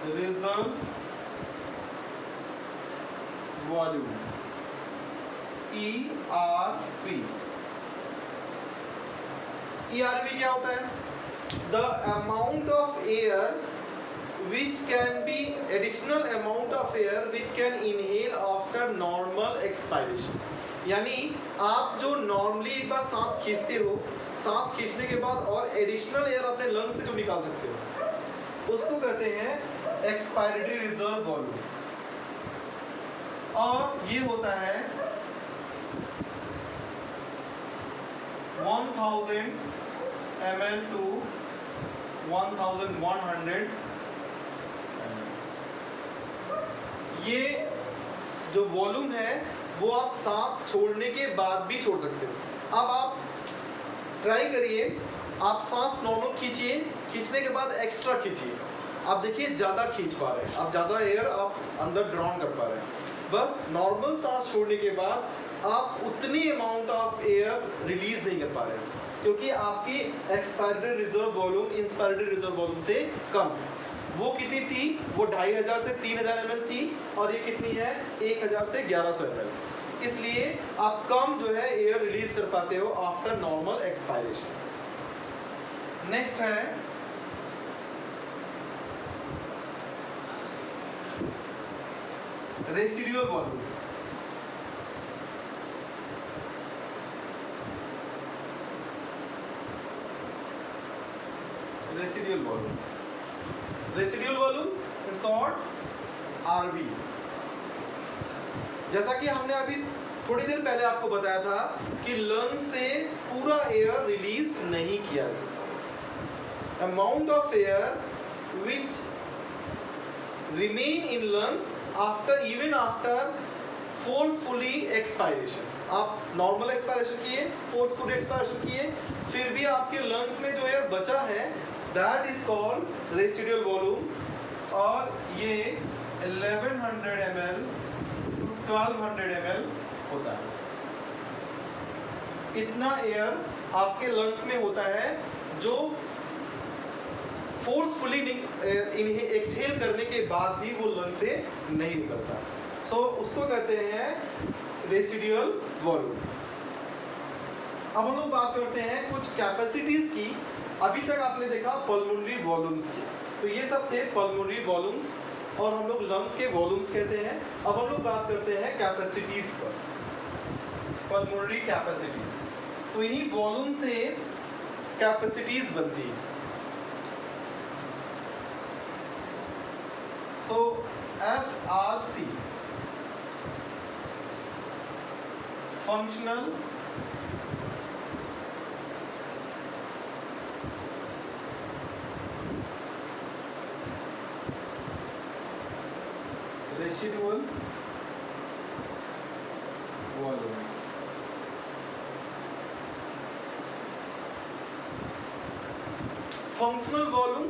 reserve volume ERV। ERV क्या होता है? The amount of air which can be additional amount of air which can inhale after normal expiration। यानी आप जो नॉर्मली एक बार सांस खींचते हो, सांस खींचने के बाद और एडिशनल एयर अपने लंग्स से जो निकाल सकते हो उसको कहते हैं एक्सपायरेटरी रिजर्व वॉल्यूम। और ये होता है 1000 ml to 1100। ये जो वॉल्यूम है वो आप सांस छोड़ने के बाद भी छोड़ सकते हो। अब आप ट्राई करिए, आप सांस नॉर्मल खींचिए, खींचने के बाद एक्स्ट्रा खींचिए, आप देखिए ज़्यादा खींच पा रहे हैं, आप ज़्यादा एयर आप अंदर ड्रॉन कर पा रहे हैं। बस नॉर्मल सांस छोड़ने के बाद आप उतनी अमाउंट ऑफ एयर रिलीज नहीं कर पा रहे हैं, क्योंकि आपकी expiratory reserve volume inspiratory reserve volume से कम है। वो कितनी थी? वो 2500 से 3000 ml थी, और ये कितनी है? 1000 से 1100 ml। इसलिए आप कम जो है एयर रिलीज कर पाते हो आफ्टर नॉर्मल एक्सपायरेशन। नेक्स्ट है residual volume. Residual volume, residual volume in short RV। जैसा कि हमने अभी थोड़ी देर पहले आपको बताया था कि लंग से पूरा एयर रिलीज नहीं किया जाता। Amount of air which remain in lungs after, even after forcefully expiration. आप नॉर्मल एक्सपायरेशन किए, फोर्सफुली एक्सपायरेशन किए, फिर भी आपके लंग्स में जो एयर बचा है that is called residual volume. और ये 1100 ml to 1200 ml होता है। इतना एयर आपके लंग्स में होता है जो फोर्सफुली एक्सहेल करने के बाद भी वो लंग से नहीं निकलता। सो उसको कहते हैं रेसिडुअल वॉल्यूम। अब हम लोग बात करते हैं कुछ कैपेसिटीज की। अभी तक आपने देखा पल्मोनरी वॉल्यूम्स की, तो ये सब थे पल्मोनरी वॉल्यूम्स। और हम लोग लंग्स के वॉल्यूम्स कहते हैं। अब हम लोग बात करते हैं कैपेसिटीज पर, पल्मोनरी कैपेसिटीज। तो इन्हीं वॉल्यूम से कैपेसिटीज बनती है। सो FRC functional residual volume. Functional volume,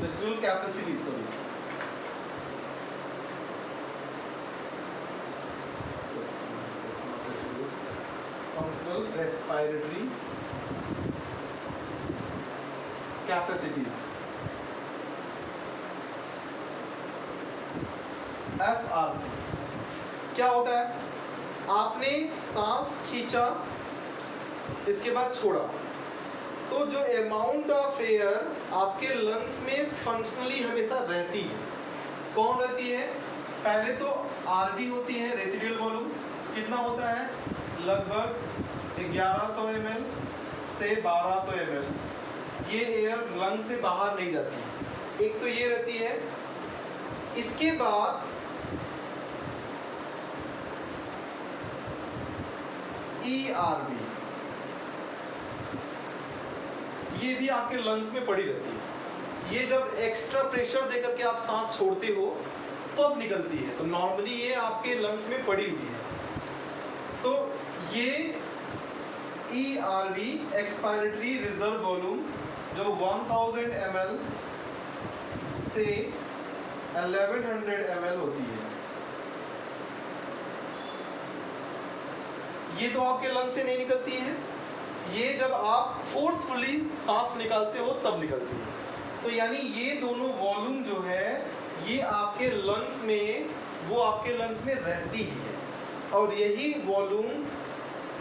residual capacity, sorry, functional respiratory capacities, FRC। क्या होता है? आपने सांस खींचा, इसके बाद छोड़ा, तो जो अमाउंट ऑफ एयर आपके लंग्स में फंक्शनली हमेशा रहती है, कौन रहती है? पहले तो RV होती है, रेसिडुअल वॉल्यूम। कितना होता है? लगभग 1100 ml से 1200 ml। ये एयर लंग से बाहर नहीं जाती, एक तो ये रहती है। इसके बाद ERV, ये भी आपके लंग्स में पड़ी रहती है। ये जब एक्स्ट्रा प्रेशर देकर के आप सांस छोड़ते हो तो अब निकलती है, तो नॉर्मली ये आपके लंग्स में पड़ी हुई है। तो ये ERV, एक्सपायरेटरी रिजर्व वॉल्यूम, जो 1000 ml से 1100 ml होती है, ये तो आपके लंग से नहीं निकलती है, ये जब आप फोर्सफुली सांस निकालते हो तब निकलती है। तो यानी ये दोनों वॉल्यूम जो है ये आपके लंग्स में, वो आपके लंग्स में रहती है, और यही वॉल्यूम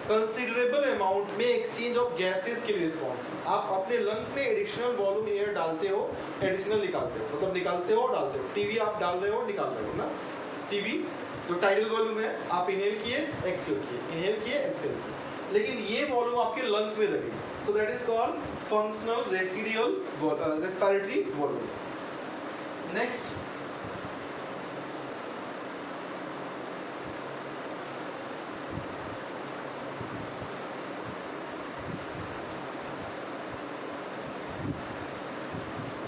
कंसिडरेबल अमाउंट में एक्सचेंज ऑफ गैसेस के लिए रिस्पॉन्सिबल। आप अपने लंग्स में एडिशनल वॉल्यूम एयर डालते हो, एडिशनल निकालते हो, मतलब निकालते हो और डालते हो। टीवी आप डाल रहे हो, निकाल रहे हो ना। टीवी जो टाइडल वॉल्यूम है, आप इनहेल किए, एक्सहेल किए, इनहेल किए, एक्सहेल किए, लेकिन ये वॉल्यूम आपके लंग्स में लगेगी। सो that is called functional residual respiratory volumes. Next,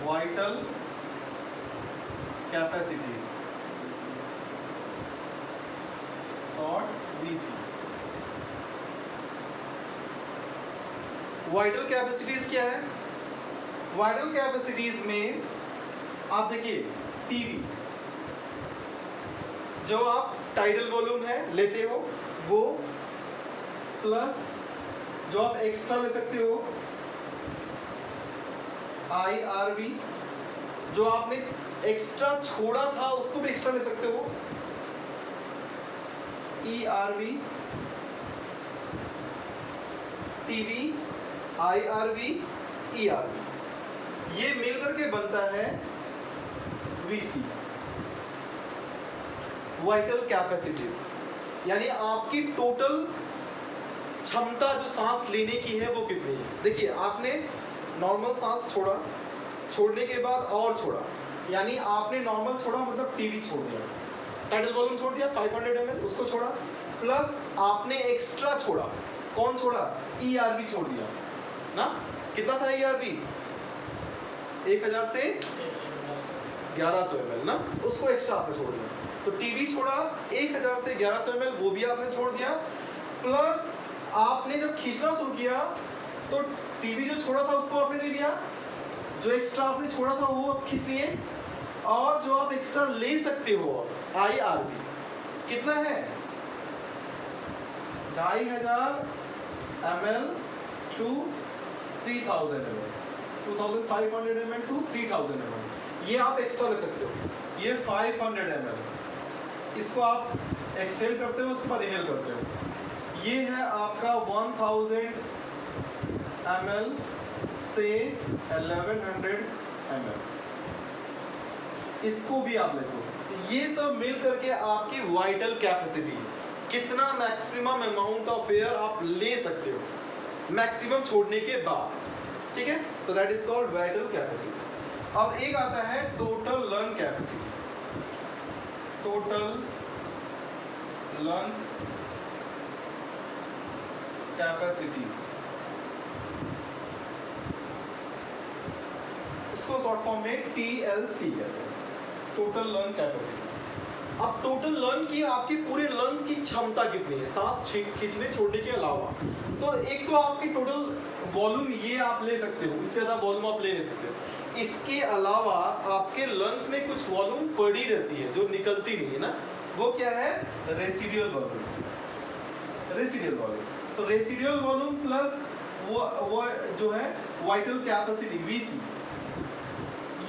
vital capacities, short VC। Vital capacities क्या है? वाइटल कैपेसिटीज में आप देखिए, टीवी जो आप टाइडल वॉल्यूम है लेते हो वो, प्लस जो आप एक्स्ट्रा ले सकते हो IRV, जो आपने एक्स्ट्रा छोड़ा था उसको भी एक्स्ट्रा ले सकते हो ERV, TV, IRV, ERV, ये मिलकर के बनता है VC, वाइटल कैपेसिटीज। यानी आपकी टोटल क्षमता जो सांस लेने की है वो कितनी है। देखिए, आपने नॉर्मल सांस छोड़ा, छोड़ने के बाद और छोड़ा, यानी आपने नॉर्मल छोड़ा मतलब टीवी छोड़ दिया, टाइडल वॉल्यूम छोड़ दिया 500 ml, उसको छोड़ा, प्लस आपने एक्स्ट्रा छोड़ा। कौन छोड़ा? ERV छोड़ दिया ना। कितना था ERV? 1000 से 1100 ml ना, उसको एक्स्ट्रा आपने छोड़ दिया। तो टीवी छोड़ा 1000 से 1100 ml, वो भी आपने छोड़ दिया, प्लस आपने जब खींचना शुरू किया तो टीवी जो छोड़ा था उसको आपने नहीं लिया, जो एक्स्ट्रा आपने छोड़ा था वो आप खींच लिए, और जो आप एक्स्ट्रा ले सकते हो IRV कितना है? 2500 ml to 3000 ml, 2500 ml to 3000 ml, ये आप एक्स्ट्रा ले सकते हो। ये 500 ml, इसको आप एक्सहेल करते हो, उसके बाद इनहेल करते हो। ये है आपका 1000 ml से 1100 ml। इसको भी आप लिखो। तो ये सब मिल करके आपकी वाइटल कैपेसिटी, कितना मैक्सिमम अमाउंट ऑफ एयर आप ले सकते हो मैक्सिमम छोड़ने के बाद, ठीक है। तो that is called vital capacity. अब एक आता है total lung capacity, total lungs capacities, इसको शॉर्ट फॉर्म में TLC कहते हैं, टोटल लंग कैपेसिटी। अब टोटल लंग की आपकी पूरे लंग्स की क्षमता कितनी है सांस खींचने छोड़ने के अलावा। तो एक तो आपकी टोटल वॉल्यूम ये आप ले सकते हो, इससे ज़्यादा वॉल्यूम आप ले नहीं सकते हो। इसके अलावा आपके लंग्स में कुछ वॉल्यूम पड़ी रहती है जो निकलती नहीं है ना, वो क्या है, रेसिडुअल वॉल्यूम, रेसिडुअल वॉल्यूम। तो रेसिडुअल वॉल्यूम प्लस वो जो है वाइटल कैपेसिटी VC,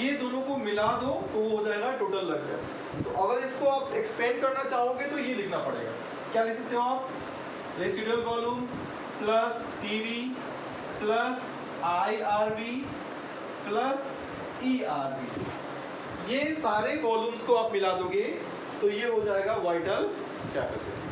ये दोनों को मिला दो तो वो हो जाएगा टोटल लंग कैपेसिटी। तो अगर इसको आप एक्सपेंड करना चाहोगे तो ये लिखना पड़ेगा, क्या लिख सकते हो आप, residual volume plus TV plus IRV plus ERV, ये सारे वॉल्यूम्स को आप मिला दोगे तो ये हो जाएगा वाइटल कैपेसिटी।